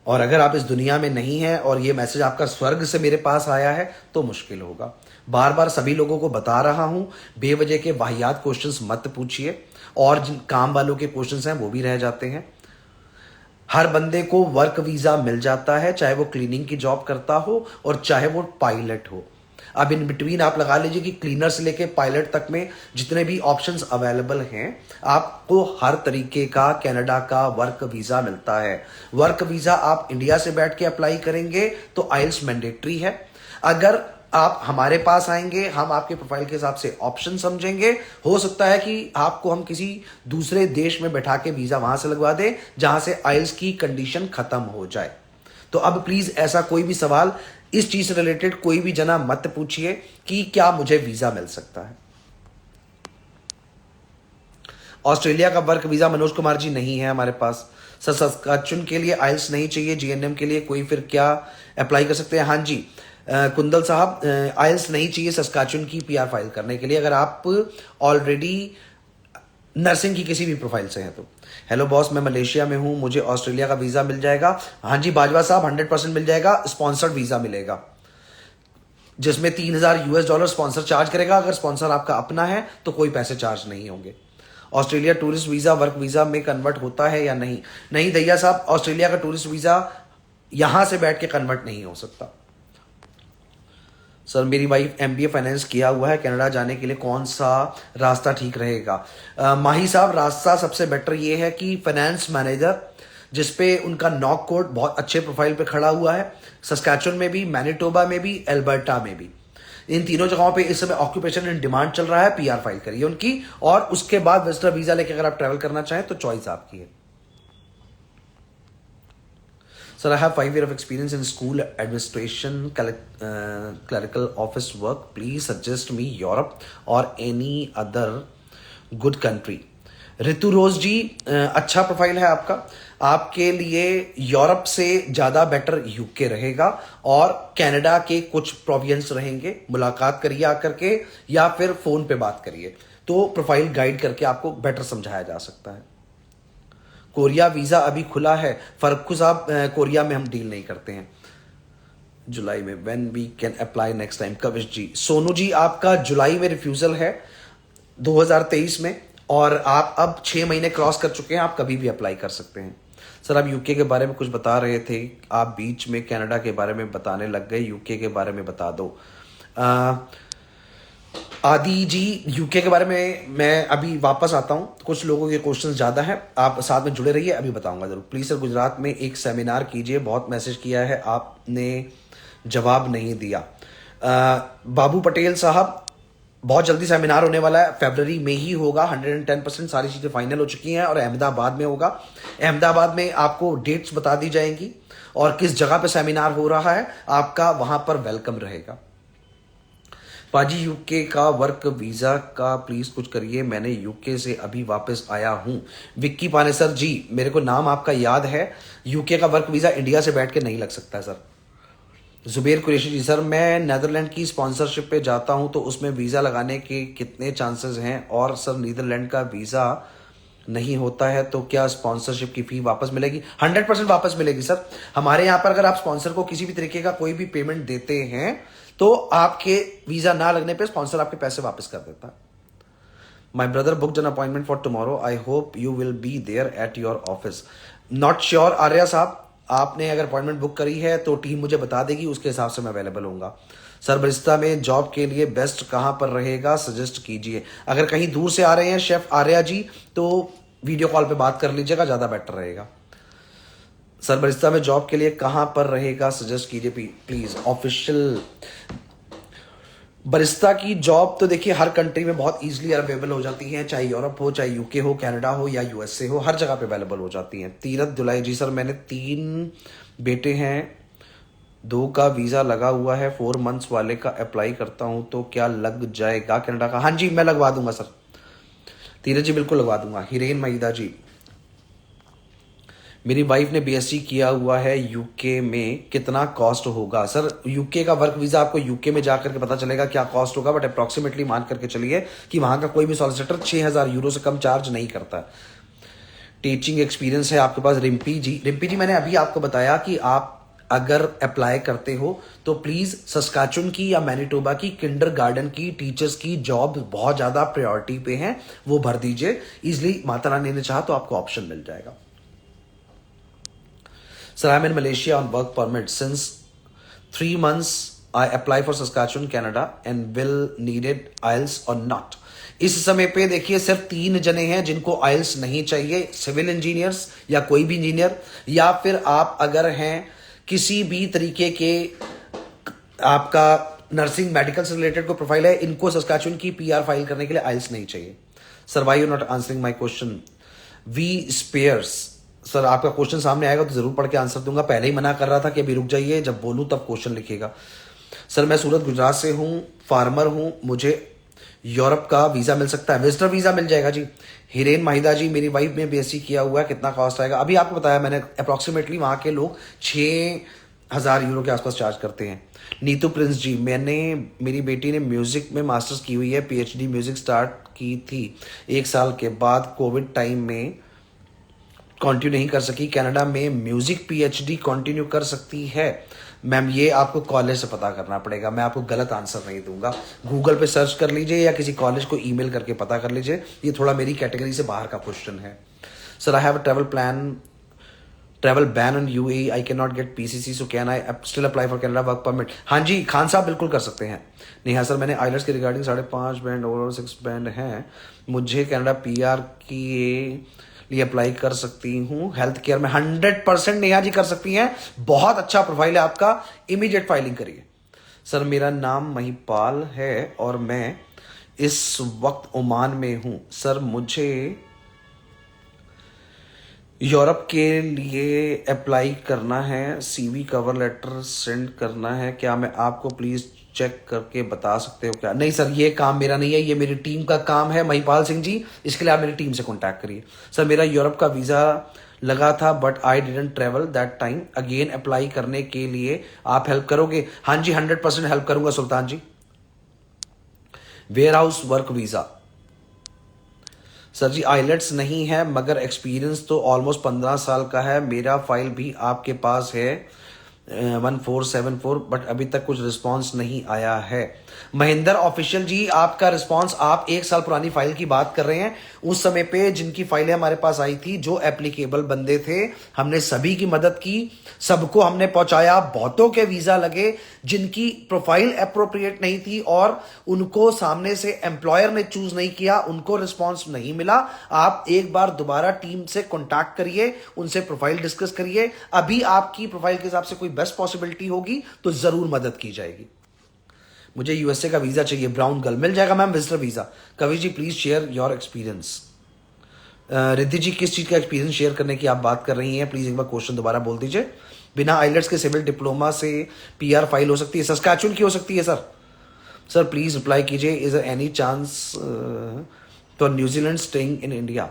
और अगर आप इस दुनिया में नहीं हैं और ये मैसेज आपका स्वर्ग से मेरे पास आया है तो मुश्किल होगा। बार बार सभी लोगों को बता रहा हूं, बेवजह के वाहियात क्वेश्चंस मत पूछिए, और जिन काम वालों के क्वेश्चंस हैं वो भी रह जाते हैं। हर बंदे को वर्क वीजा मिल जाता है, चाहे वो क्लीनिंग की जॉब करता हो और चाहे वो पायलट हो। अब इन बिटवीन आप लगा लीजिए कि क्लीनर से लेके पायलट तक में जितने भी ऑप्शंस अवेलेबल हैं, आपको हर तरीके का कनाडा का वर्क वीजा मिलता है। वर्क वीजा आप इंडिया से बैठ के अप्लाई करेंगे तो आइल्स मैंडेटरी है। अगर आप हमारे पास आएंगे, हम आपके प्रोफाइल के हिसाब से ऑप्शन समझेंगे, हो सकता है कि आपको हम किसी दूसरे देश में बैठा के वीजा वहां से लगवा दें जहां से आइल्स की कंडीशन खत्म हो जाए। तो अब प्लीज ऐसा कोई भी सवाल इस चीज से रिलेटेड कोई भी जना मत पूछिए कि क्या मुझे वीजा मिल सकता है। ऑस्ट्रेलिया का वर्क वीजा मनोज कुमार जी नहीं है हमारे पास। सस्काचुन के लिए आइल्स नहीं चाहिए, जीएनएम के लिए कोई फिर क्या अप्लाई कर सकते हैं? हाँ जी कुंदल साहब, आइल्स नहीं चाहिए सस्काचुन की पीआर फाइल करने के लिए अगर आप ऑलरेडी नर्सिंग की किसी भी प्रोफाइल से हैं तो। हेलो बॉस, मैं मलेशिया में हूं, मुझे ऑस्ट्रेलिया का वीजा मिल जाएगा? हाँ जी बाजवा साहब 100% मिल जाएगा। स्पॉन्सर्ड वीजा मिलेगा जिसमें $3000 स्पॉन्सर चार्ज करेगा। अगर स्पॉन्सर आपका अपना है तो कोई पैसे चार्ज नहीं होंगे। Australia tourist visa work visa में कन्वर्ट होता है या नहीं? नहीं दैया साहब, ऑस्ट्रेलिया का टूरिस्ट वीजा यहां से बैठ के कन्वर्ट नहीं हो सकता। सर मेरी वाइफ एमबीए फाइनेंस किया हुआ है, कनाडा जाने के लिए कौन सा रास्ता ठीक रहेगा? माही साहब, रास्ता सबसे बेटर ये है कि फाइनेंस मैनेजर जिसपे उनका नॉक कोड बहुत अच्छे प्रोफाइल पे खड़ा हुआ है, सस्कैचुअन में भी, मैनिटोबा में भी, एल्बर्टा में भी, इन तीनों जगहों पे इस समय ऑक्यूपेशन इन डिमांड चल रहा है। पीआर फाइल करिए उनकी, और उसके बाद विजिटर वीजा लेके अगर आप ट्रैवल करना चाहें तो चॉइस आपकी है। Sir, I have 5 years of experience in school administration, clerical office work. Please suggest me Europe or any other good country. ऋतु रोज जी, अच्छा प्रोफाइल है आपका, आपके लिए यूरोप से ज़्यादा बेटर यूके रहेगा और कनाडा के कुछ प्रोविंस रहेंगे। मुलाकात करिए आकर के या फिर फ़ोन पे बात करिए तो प्रोफाइल गाइड करके आपको बेटर समझाया जा सकता है। कोरिया वीज़ा अभी खुला है। फरक्कू साहब, कोरिया में हम डील नहीं करते हैं। जुलाई में when we can apply next time? Kavish ji, Sonu ji आपका जुलाई में रिफ्यूज़ल है 2023 में, और आप अब 6 महीने क्रॉस कर चुके हैं, आप कभी भी अप्लाई कर सकते हैं। सर आप यूके के बारे में कुछ बता रहे थे, आप बीच में कनाडा के बारे में बताने लग गए, यूके के बारे में बता दो। आदि जी, यूके के बारे में मैं अभी वापस आता हूं, कुछ लोगों के क्वेश्चंस ज़्यादा हैं, आप साथ में जुड़े रहिए, अभी बताऊंगा जरूर। प्लीज़ सर गुजरात में एक सेमिनार कीजिए, बहुत मैसेज किया है, आपने जवाब नहीं दिया। बाबू पटेल साहब, बहुत जल्दी सेमिनार होने वाला है, फरवरी में ही होगा, 110% सारी चीज़ें फाइनल हो चुकी हैं और अहमदाबाद में होगा। अहमदाबाद में आपको डेट्स बता दी जाएंगी और किस जगह पे सेमिनार हो रहा है, आपका वहां पर वेलकम रहेगा। पाजी यूके का वर्क वीज़ा का प्लीज़ कुछ करिए, मैंने यूके से अभी वापस आया हूं। विक्की पानेसर जी, मेरे को नाम आपका याद है, यूके का वर्क वीज़ा इंडिया से बैठ के नहीं लग सकता है सर। जुबेर कुरैशी जी, सर मैं नेदरलैंड की स्पॉन्सरशिप पे जाता हूं तो उसमें वीज़ा लगाने के कितने चांसेस हैं? और सर नीदरलैंड का वीज़ा नहीं होता है तो क्या स्पॉन्सरशिप की फी वापस मिलेगी? 100% वापस मिलेगी सर। हमारे यहाँ पर अगर आप स्पॉन्सर को किसी भी तरीके का कोई भी पेमेंट देते हैं तो आपके वीज़ा ना लगने पे स्पॉन्सर आपके पैसे वापस कर देता है। My brother booked an appointment for tomorrow. I hope you will be there at your office. Not sure Arya साहब, आपने अगर अपॉइंटमेंट बुक करी है तो टीम मुझे बता देगी, उसके हिसाब से मैं अवेलेबल होऊंगा। सर बरिस्ता में जॉब के लिए बेस्ट कहाँ पर रहेगा, सजेस्ट कीजिए। अगर कहीं दूर से आ रहे हैं शेफ आर्या जी तो वीडियो कॉल पे बात कर लीजिएगा, ज़्यादा बेटर रहेगा। सर बरिस्ता में जॉब के लिए कहाँ पर रहेगा, सजेस्ट कीजिए प्लीज़। ऑफिशियल बरिस्ता की जॉब तो देखिए हर कंट्री में बहुत इजीली अवेलेबल हो जाती हैं, चाहे यूरोप हो, चाहे यूके हो, कनाडा हो या यूएसए हो, हर जगह पे अवेलेबल हो जाती हैं। तीरथ दुलाई जी, सर मैंने 3 बेटे हैं, 2 का वीज़ा लगा हुआ है, 4 मंथ्स वाले का अप्लाई करता हूं तो क्या लग जाएगा कनाडा का? हाँ जी मैं लगवा दूंगा सर, तीरथ जी बिल्कुल लगवा दूंगा। हिरेन मईदा जी, मेरी वाइफ ने बीएससी किया हुआ है यूके में, कितना कॉस्ट होगा? सर यूके का वर्क वीज़ा आपको यूके में जाकर के पता चलेगा क्या कॉस्ट होगा, बट अप्रॉक्सीमेटली मान करके चलिए कि वहाँ का कोई भी सॉलिसिटर 6,000 यूरो से कम चार्ज नहीं करता। टीचिंग एक्सपीरियंस है आपके पास? रिम्पी जी मैंने अभी आपको बताया कि आप अगर अप्लाई करते हो तो प्लीज़ सस्काचुन की या मैनिटोबा की किंडरगार्टन की टीचर्स की जॉब बहुत ज़्यादा प्रायोरिटी पे हैं, वो भर दीजिए इजिली। माता रानी ने चाहा तो आपको ऑप्शन मिल जाएगा। Sir, I'm in Malaysia on work permit. Since 3 months, I apply for Saskatchewan, Canada and will needed IELTS or not. इस समय पे देखिए सिर्फ 3 जने हैं जिनको आइल्स नहीं चाहिए, सिविल इंजीनियर्स या कोई भी इंजीनियर, या फिर आप अगर हैं किसी भी तरीके के आपका नर्सिंग मेडिकल से रिलेटेड को प्रोफाइल है, इनको सस्काचुन की पीआर फाइल करने के लिए आइल्स नहीं चाहिए। Sir why you not answering my question? वी स्पेयर्स, सर आपका क्वेश्चन सामने आएगा तो जरूर पढ़ के आंसर दूंगा। पहले ही मना कर रहा था कि अभी रुक जाइए, जब बोलूं तब क्वेश्चन लिखिएगा। सर मैं सूरत गुजरात से हूं, फार्मर हूं, मुझे यूरोप का वीजा मिल सकता है? विजिटर वीजा मिल जाएगा जी। हिरेन माहिदा जी, मेरी वाइफ ने बीएससी किया हुआ है, कितना कॉस्ट आएगा? अभी आपको बताया मैंने, अप्रॉक्सीमेटली वहां के लोग 6,000 यूरो के आसपास चार्ज करते हैं। नीतू प्रिंस जी, मेरी बेटी ने म्यूजिक में मास्टर्स की हुई है, पीएचडी म्यूजिक स्टार्ट की थी 1 साल के बाद, कोविड टाइम में कंटिन्यू नहीं कर सकी। कनाडा में म्यूजिक पीएचडी कंटिन्यू कर सकती है? मैम ये आपको कॉलेज से पता करना पड़ेगा, मैं आपको गलत आंसर नहीं दूंगा। गूगल पे सर्च कर लीजिए या किसी कॉलेज को ईमेल करके पता कर लीजिए, ये थोड़ा मेरी कैटेगरी से बाहर का क्वेश्चन है। Sir I have a travel ban on UAE, I can not gate PCC, so can I still apply for Canada work permit? हाँ जी खान साहब बिल्कुल कर सकते हैं। नेहा सर, मैंने आइलट्स के रिगार्डिंग 5.5 बैंड ओवरऑल 6 बैंड हैं, मुझे कनाडा पीआर की लिए अप्लाई कर सकती हूँ? हेल्थ केयर में 100% नेहा जी कर सकती हैं, बहुत अच्छा प्रोफाइल है आपका, इमीडिएट फाइलिंग करिए। सर मेरा नाम महिपाल है और मैं इस वक्त ओमान में हूं। सर मुझे यूरोप के लिए अप्लाई करना है, सीवी कवर लेटर सेंड करना है, क्या मैं आपको प्लीज चेक करके बता सकते हो क्या? नहीं सर ये काम मेरा नहीं है, ये मेरी टीम का काम है महिपाल सिंह जी, इसके लिए आप मेरी टीम से कांटेक्ट करिए। सर मेरा यूरोप का वीज़ा लगा था but I didn't travel that time, again apply करने के लिए आप हेल्प करोगे? हाँ जी 100% हेल्प करूंगा Sultan ji. Warehouse work visa, sir ji IELTS नहीं है मगर एक्सपीरियंस तो ऑलमोस्ट 15 साल का है, मेरा फाइल भी आपके पास है 1474, बट अभी तक कुछ रिस्पांस नहीं आया है। महेंद्र ऑफिशियल जी आपका रिस्पांस, आप 1 साल पुरानी फाइल की बात कर रहे हैं, उस समय पे जिनकी फाइलें हमारे पास आई थी, जो एप्लीकेबल बंदे थे, हमने सभी की मदद की, सबको हमने पहुंचाया। बहुतों के वीजा लगे जिनकी प्रोफाइल अप्रोप्रिएट नहीं थी और उनको सामने से एम्प्लॉयर ने चूज नहीं किया, उनको रिस्पॉन्स नहीं मिला। आप एक बार दोबारा टीम से कॉन्टैक्ट करिए, उनसे प्रोफाइल डिस्कस करिए, अभी आपकी प्रोफाइल के हिसाब से कोई बेस्ट पॉसिबिलिटी होगी तो जरूर मदद की जाएगी। मुझे यूएसए का वीजा चाहिए, ब्राउन गर्ल, मिल जाएगा ma'am visitor visa. Kavi ji please share your experience. Riddhi ji किस चीज का एक्सपीरियंस शेयर करने की आप बात कर रही हैं, प्लीज एक बार क्वेश्चन दोबारा बोल दीजिए। बिना आइलेट्स के सिविल डिप्लोमा से पीआर फाइल हो सकती है? सस्कैचुअन की हो सकती है सर। सर प्लीज रिप्लाई कीजिए, is any chance for New Zealand staying in India?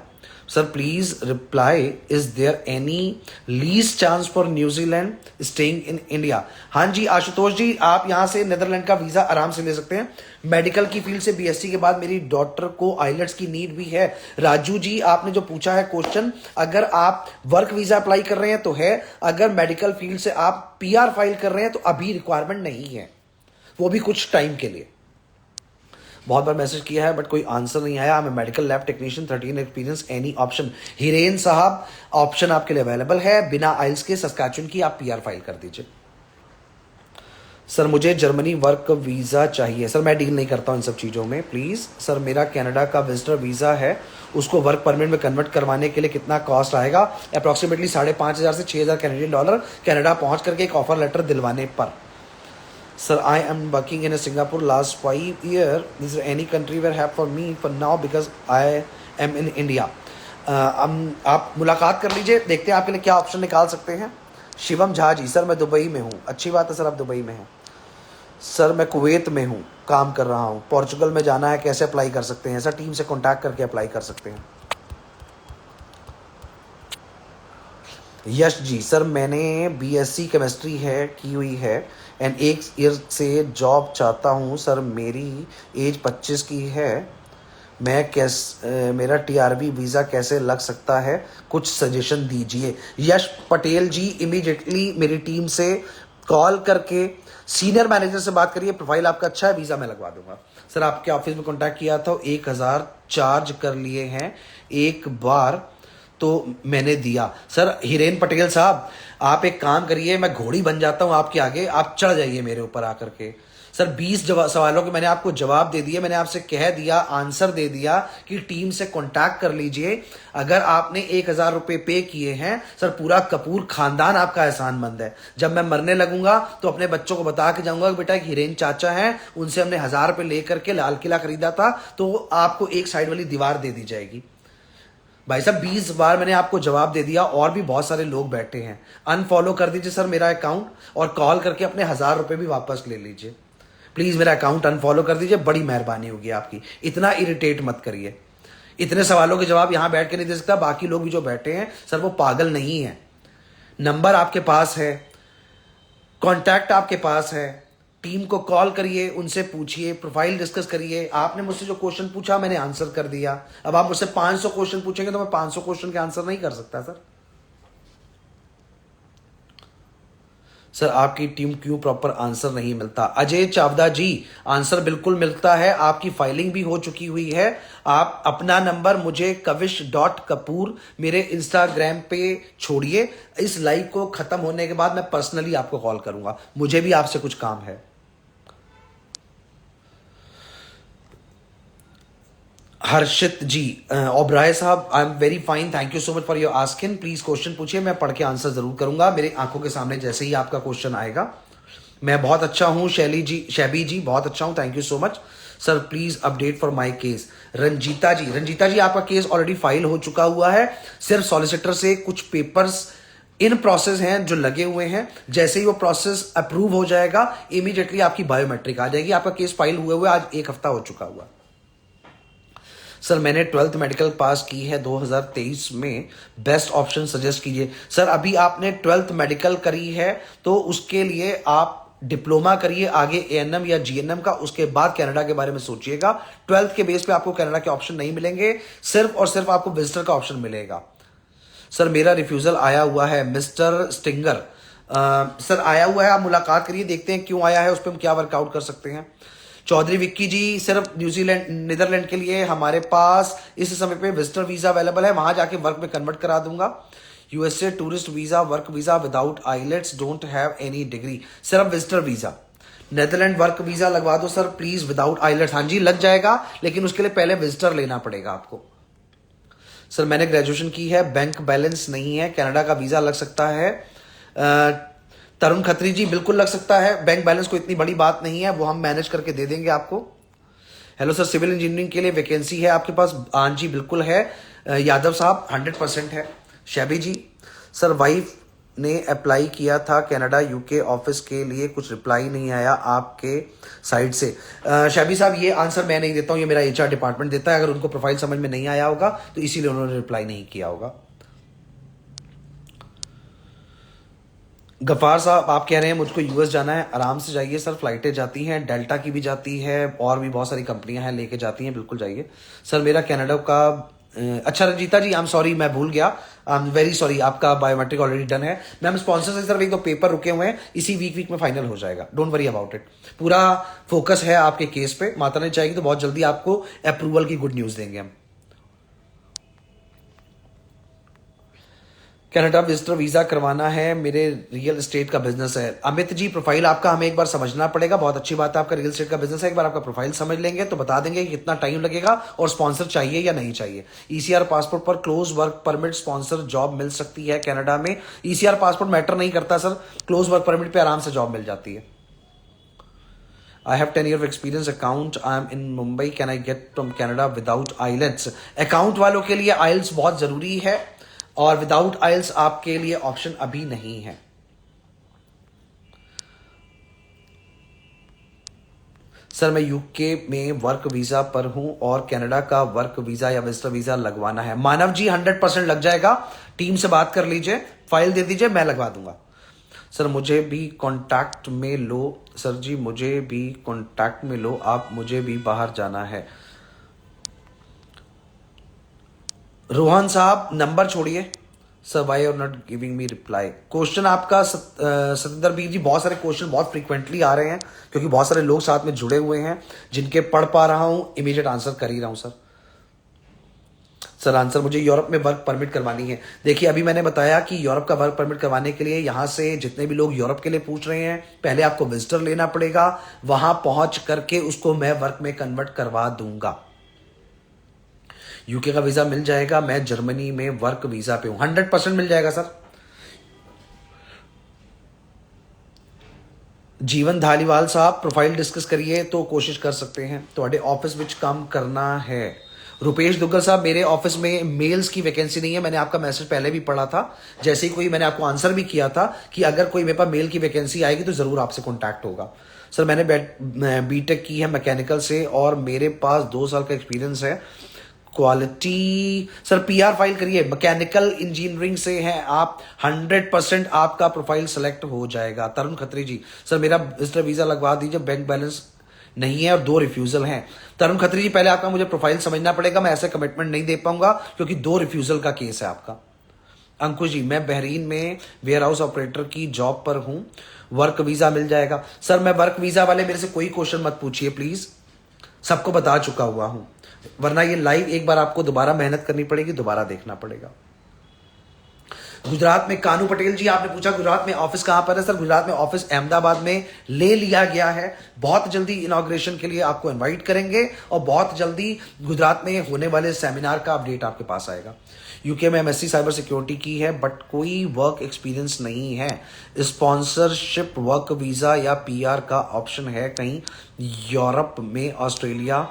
Sir please reply, is there any least chance for New Zealand staying in India? हाँ जी आशुतोष जी, आप यहाँ से नीदरलैंड का वीजा आराम से ले सकते हैं। मेडिकल की फील्ड से बीएससी के बाद मेरी डॉटर को आइलेट्स की नीड भी है। राजू जी, आपने जो पूछा है क्वेश्चन, अगर आप वर्क वीजा अप्लाई कर रहे हैं तो है, अगर मेडिकल फील्ड से आप पीआर फाइल कर रहे हैं तो अभी रिक्वायरमेंट नहीं है, वो भी कुछ टाइम के लिए। बहुत बार मैसेज किया है बट कोई आंसर नहीं आया। मैं medical lab technician 13 experience, any option? Hiren साहब, ऑप्शन आपके लिए अवेलेबल है, बिना आइल्स के सस्कैचुअन की आप पीआर फाइल कर दीजिए। सर मुझे जर्मनी वर्क वीज़ा चाहिए। सर मैं डील नहीं करता हूँ इन सब चीज़ों में, प्लीज़। सर मेरा कनाडा का विजिटर वीज़ा है, उसको वर्क परमिट में कन्वर्ट करवाने के लिए कितना कॉस्ट आएगा? अप्रॉक्सीमेटली 5,500 से 6,000 कैनेडियन डॉलर, कनाडा पहुँच करके एक ऑफर लेटर दिलवाने पर। Sir, I am working in a Singapore last 5 years. Is there any country where have for me for now because I am in India? आप मुलाकात कर लीजिए, देखते हैं आपके लिए क्या ऑप्शन निकाल सकते हैं। शिवम झा जी, सर मैं दुबई में हूँ। अच्छी बात है सर, आप दुबई में हैं। सर मैं कुवैत में हूँ, काम कर रहा हूँ, पोर्चुगल में जाना है, कैसे अप्लाई कर सकते हैं? सर टीम से कॉन्टैक्ट करके अप्लाई कर सकते हैं। यश जी, सर मैंने बीएससी केमिस्ट्री है की हुई है एंड 1 ईयर से जॉब चाहता हूँ। सर मेरी एज 25 की है, मैं मेरा टीआरबी वीज़ा कैसे लग सकता है, कुछ सजेशन दीजिए। यश पटेल जी, इमीडिएटली मेरी टीम से कॉल करके सीनियर मैनेजर से बात करिए, प्रोफाइल आपका अच्छा है, वीज़ा मैं लगवा दूंगा। सर आपके ऑफिस में कॉन्टैक्ट किया था, 1,000 चार्ज कर लिए हैं एक बार तो मैंने दिया। सर हिरेन पटेल साहब, आप एक काम करिए, मैं घोड़ी बन जाता हूं आपके आगे, आप चढ़ जाइए मेरे ऊपर आकर के। सर 20 सवालों के मैंने आपको जवाब दे दिए, मैंने आपसे कह दिया, आंसर दे दिया कि टीम से कांटेक्ट कर लीजिए। अगर आपने 1,000 रुपए पे किए हैं, सर पूरा कपूर खानदान आपका एहसानमंद है। जब मैं मरने लगूंगा तो अपने बच्चों को बता के जाऊंगा कि बेटा एक हिरेन चाचा हैं, उनसे हमने 1,000 रुपए लेकर के लाल किला खरीदा था, तो आपको एक साइड वाली दीवार दे दी जाएगी। भाई साहब 20 बार मैंने आपको जवाब दे दिया, और भी बहुत सारे लोग बैठे हैं। अनफॉलो कर दीजिए सर मेरा अकाउंट, और कॉल करके अपने 1,000 रुपए भी वापस ले लीजिए। प्लीज मेरा अकाउंट अनफॉलो कर दीजिए, बड़ी मेहरबानी होगी आपकी। इतना इरिटेट मत करिए, इतने सवालों के जवाब यहां बैठ के नहीं दे सकता। बाकी लोग भी जो बैठे हैं सर वो पागल नहीं है। नंबर आपके पास है, कॉन्टैक्ट आपके पास है, टीम को कॉल करिए, उनसे पूछिए, प्रोफाइल डिस्कस करिए। आपने मुझसे जो क्वेश्चन पूछा मैंने आंसर कर दिया। अब आप मुझसे 500 क्वेश्चन पूछेंगे तो मैं 500 क्वेश्चन के आंसर नहीं कर सकता सर। सर आपकी टीम क्यों प्रॉपर आंसर नहीं मिलता? अजय चावदा जी, आंसर बिल्कुल मिलता है, आपकी फाइलिंग भी हो चुकी हुई है। आप अपना नंबर मुझे kavish.kapoor मेरे इंस्टाग्राम पे छोड़िए। इस लाइव को खत्म होने के बाद मैं पर्सनली आपको कॉल करूंगा, मुझे भी आपसे कुछ काम है। हर्षित जी, ओब्राय साहब, I am very fine, thank you so much for your asking. Please question पूछिए, मैं पढ़ के आंसर जरूर करूंगा मेरे आंखों के सामने जैसे ही आपका क्वेश्चन आएगा। मैं बहुत अच्छा हूं शैबी जी बहुत अच्छा हूं, thank you so much. Sir please update for my case. Ranjita ji आपका केस ऑलरेडी फाइल हो चुका हुआ है, सिर्फ सॉलिसिटर से कुछ पेपर्स इन प्रोसेस हैं जो लगे हुए हैं। जैसे ही वो प्रोसेस अप्रूव हो जाएगा, इमीडिएटली आपकी बायोमेट्रिक आ जाएगी। आपका केस फाइल हुए आज 1 हफ्ता हो चुका हुआ। सर मैंने 12th मेडिकल पास की है 2023 में, बेस्ट ऑप्शन सजेस्ट कीजिए। सर अभी आपने 12th मेडिकल करी है तो उसके लिए आप डिप्लोमा करिए आगे एएनएम या जीएनएम का, उसके बाद कनाडा के बारे में सोचिएगा। 12th के बेस पे आपको कनाडा के ऑप्शन नहीं मिलेंगे, सिर्फ और सिर्फ आपको विजिटर का ऑप्शन मिलेगा। सर मेरा रिफ्यूजल आया हुआ है मिस्टर स्टिंगर। सर आया हुआ है, आप मुलाकात करिए, देखते हैं क्यों आया है, उस पर हम क्या वर्कआउट कर सकते हैं। चौधरी विक्की जी, सिर्फ नीदरलैंड के लिए हमारे पास इस समय पे विजिटर वीजा अवेलेबल है, वहां जाके वर्क में कन्वर्ट करा दूंगा। USA tourist visa, work visa without IELTS, don't have any degree, सिर्फ visitor visa. Netherland work visa लगवा दो सर प्लीज विदाउट आइलेट्स। हाँ जी लग जाएगा, लेकिन उसके लिए पहले विजिटर लेना पड़ेगा आपको। सर मैंने ग्रेजुएशन की है, बैंक बैलेंस नहीं है, कनाडा का वीजा लग सकता है। तरुण खत्री जी बिल्कुल लग सकता है, बैंक बैलेंस कोई इतनी बड़ी बात नहीं है, वो हम मैनेज करके दे देंगे आपको। हेलो सर, सिविल इंजीनियरिंग के लिए वैकेंसी है आपके पास? हाँ जी बिल्कुल है। यादव साहब 100% है। शैबी जी, सर वाइफ ने अप्लाई किया था कनाडा यूके ऑफिस के लिए, कुछ रिप्लाई नहीं आया आपके साइड से। शैबी साहब ये आंसर मैं नहीं देता हूँ, ये मेरा एचआर डिपार्टमेंट देता है। अगर उनको प्रोफाइल समझ में नहीं आया होगा तो इसीलिए उन्होंने रिप्लाई नहीं किया होगा। गफार साहब आप कह रहे हैं मुझको यूएस जाना है, आराम से जाइए सर, फ्लाइटें जाती हैं, डेल्टा की भी जाती है और भी बहुत सारी कंपनियां हैं लेके जाती हैं, बिल्कुल जाइए सर। मेरा कनाडा का अच्छा रंजीता जी, आई एम सॉरी, मैं भूल गया, आई एम वेरी सॉरी, आपका बायोमेट्रिक ऑलरेडी डन है मैम। स्पॉन्सर से सिर्फ एक दो पेपर रुके हुए हैं, इसी वीक में फाइनल हो जाएगा, डोंट वरी अबाउट इट। पूरा फोकस है आपके केस पे, माता ने चाहेगी तो बहुत जल्दी आपको अप्रूवल की गुड न्यूज देंगे हम। कनाडा विजिटर वीजा करवाना है, मेरे रियल एस्टेट का बिजनेस है। अमित जी प्रोफाइल आपका हमें एक बार समझना पड़ेगा, बहुत अच्छी बात है, आपका रियल एस्टेट का बिजनेस है, एक बार आपका प्रोफाइल समझ लेंगे तो बता देंगे कि कितना टाइम लगेगा और स्पॉन्सर चाहिए या नहीं चाहिए। ईसीआर पासपोर्ट पर close work permit sponsor job मिल सकती है कनाडा में। ईसीआर पासपोर्ट मैटर नहीं करता सर, क्लोज वर्क परमिट पे आराम से जॉब मिल जाती है। I have 10 years of experience account. I am in Mumbai. Can I get from Canada without IELTS? Account वालों के लिए IELTS बहुत जरूरी है और विदाउट IELTS आपके लिए ऑप्शन अभी नहीं है। सर मैं यूके में वर्क वीजा पर हूं और कनाडा का वर्क वीजा या विजिटर वीजा लगवाना है। मानव जी 100% लग जाएगा, टीम से बात कर लीजिए, फाइल दे दीजिए, मैं लगवा दूंगा। सर मुझे भी कांटेक्ट में लो, सर जी मुझे भी कांटेक्ट में लो, आप मुझे भी बाहर जाना है। रोहन साहब नंबर छोड़िए। Sir why are not giving me reply. Question आपका सतेंद्र बीर जी, बहुत सारे क्वेश्चन बहुत फ्रीक्वेंटली आ रहे हैं क्योंकि बहुत सारे लोग साथ में जुड़े हुए हैं, जिनके पढ़ पा रहा हूं, इमीडिएट आंसर कर ही रहा हूं सर। सर आंसर मुझे यूरोप में वर्क परमिट करवानी है। देखिए अभी मैंने बताया कि यूरोप का वर्क परमिट करवाने के लिए यहां से जितने भी लोग यूरोप के लिए पूछ रहे हैं, पहले आपको विजिटर लेना पड़ेगा, वहां पहुंच करके उसको मैं वर्क में कन्वर्ट करवा दूंगा। यूके का वीजा मिल जाएगा, मैं जर्मनी में वर्क वीजा पे हूं, 100% मिल जाएगा सर। जीवन धालीवाल साहब प्रोफाइल डिस्कस करिए तो कोशिश कर सकते हैं। तो ऑफिस विच काम करना है। रुपेश दुग्गल साहब मेरे ऑफिस में मेल्स की वैकेंसी नहीं है, मैंने आपका मैसेज पहले भी पढ़ा था, जैसे ही कोई मैंने आपको आंसर भी किया था कि अगर कोई मेरे पास मेल की वैकेंसी आएगी तो जरूर आपसे कॉन्टैक्ट होगा। सर मैंने बीटेक की है मैकेनिकल से और मेरे पास 2 साल का एक्सपीरियंस है। क्वालिटी सर पीआर फाइल करिए, मैकेनिकल इंजीनियरिंग से हैं आप, 100% आपका प्रोफाइल सेलेक्ट हो जाएगा। तरुण खत्री जी सर मेरा विजिटर वीजा लगवा दीजिए, बैंक बैलेंस नहीं है और 2 रिफ्यूजल हैं। तरुण खत्री जी पहले आपका मुझे प्रोफाइल समझना पड़ेगा, मैं ऐसे कमिटमेंट नहीं दे पाऊंगा क्योंकि 2 रिफ्यूजल का केस है आपका। अंकुश जी मैं बहरीन में वेयर हाउस ऑपरेटर की जॉब पर हूं, वर्क वीजा मिल जाएगा। सर मैं वर्क वीजा वाले मेरे से कोई क्वेश्चन मत पूछिए प्लीज, सबको बता चुका हुआ हूं, वरना ये लाइव एक बार आपको दोबारा मेहनत करनी पड़ेगी, दोबारा देखना पड़ेगा। गुजरात में कानू पटेल जी आपने पूछा गुजरात में ऑफिस कहां पर है। सर गुजरात में ऑफिस अहमदाबाद में ले लिया गया है, बहुत जल्दी इनॉग्रेशन के लिए आपको इनवाइट करेंगे और बहुत जल्दी गुजरात में होने वाले सेमिनार का अपडेट आपके पास आएगा। यूके में एमएससी साइबर सिक्योरिटी की है बट कोई वर्क एक्सपीरियंस नहीं है। स्पॉन्सरशिप वर्क वीजा या पीआर का ऑप्शन है कहीं यूरोप में, ऑस्ट्रेलिया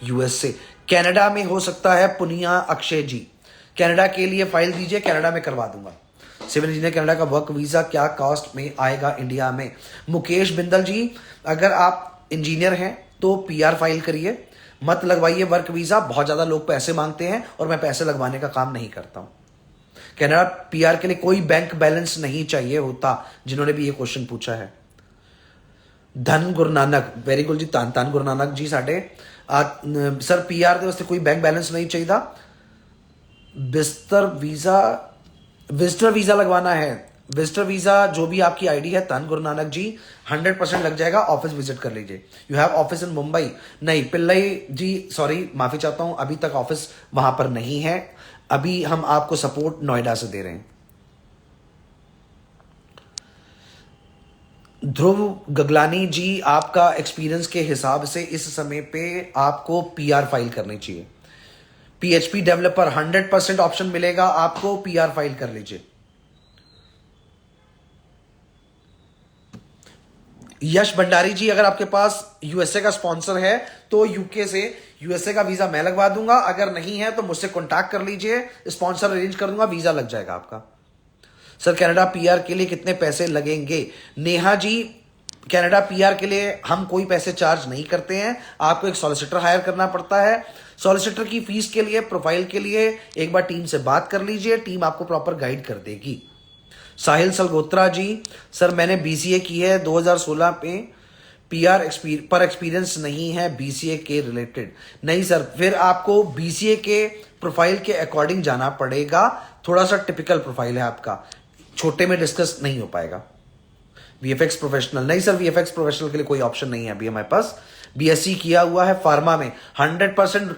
यूएसए कनाडा में हो सकता है। पुनिया अक्षय जी कनाडा के लिए फाइल दीजिए, कनाडा में करवा दूंगा। सिविल इंजीनियर कनाडा का वर्क वीजा क्या कॉस्ट में आएगा इंडिया में। मुकेश बिंदल जी अगर आप इंजीनियर हैं तो पीआर फाइल करिए, मत लगवाइए वर्क वीजा, बहुत ज्यादा लोग पैसे मांगते हैं और मैं पैसे लगवाने का काम नहीं करता हूं। कनाडा पीआर के लिए कोई बैंक बैलेंस नहीं चाहिए होता, जिन्होंने भी ये क्वेश्चन पूछा है। धन गुरु नानक वेरी गुड जी, धन गुरु नानक जी साडे सर पीआर के वास्ते कोई बैंक बैलेंस नहीं चाहिए। विजिटर वीजा लगवाना है, विजिटर वीजा जो भी आपकी आईडी है धन गुरु नानक जी 100% लग जाएगा, ऑफिस विजिट कर लीजिए। You have office in Mumbai नहीं, पिल्लई जी सॉरी माफी चाहता हूं, अभी तक ऑफिस वहां पर नहीं है, अभी हम आपको सपोर्ट नोएडा से दे रहे हैं। ध्रुव गगलानी जी आपका एक्सपीरियंस के हिसाब से इस समय पे आपको पीआर फाइल करनी चाहिए। पीएचपी डेवलपर 100% ऑप्शन मिलेगा आपको, पीआर फाइल कर लीजिए। यश भंडारी जी अगर आपके पास यूएसए का स्पॉन्सर है तो यूके से यूएसए का वीजा मैं लगवा दूंगा, अगर नहीं है तो मुझसे कॉन्टैक्ट कर लीजिए, स्पॉन्सर अरेंज कर दूंगा, वीजा लग जाएगा आपका। सर कनाडा पीआर के लिए कितने पैसे लगेंगे? नेहा जी, कनाडा पीआर के लिए हम कोई पैसे चार्ज नहीं करते हैं, आपको एक सॉलिसिटर हायर करना पड़ता है। सॉलिसिटर की फीस के लिए, प्रोफाइल के लिए एक बार टीम से बात कर लीजिए, टीम आपको प्रॉपर गाइड कर देगी। साहिल सलगोत्रा जी, सर मैंने बीसीए की है 2016 में, पीआर पर एक्सपीरियंस नहीं है बीसीए के रिलेटेड। नहीं सर, फिर आपको बीसीए के प्रोफाइल के अकॉर्डिंग जाना पड़ेगा, थोड़ा सा टिपिकल प्रोफाइल है आपका, छोटे में डिस्कस नहीं हो पाएगा। वीएफएक्स प्रोफेशनल, नहीं सर वीएफएक्स प्रोफेशनल के लिए कोई ऑप्शन नहीं है अभी हमारे पास। बीएससी किया हुआ है फार्मा में 100%।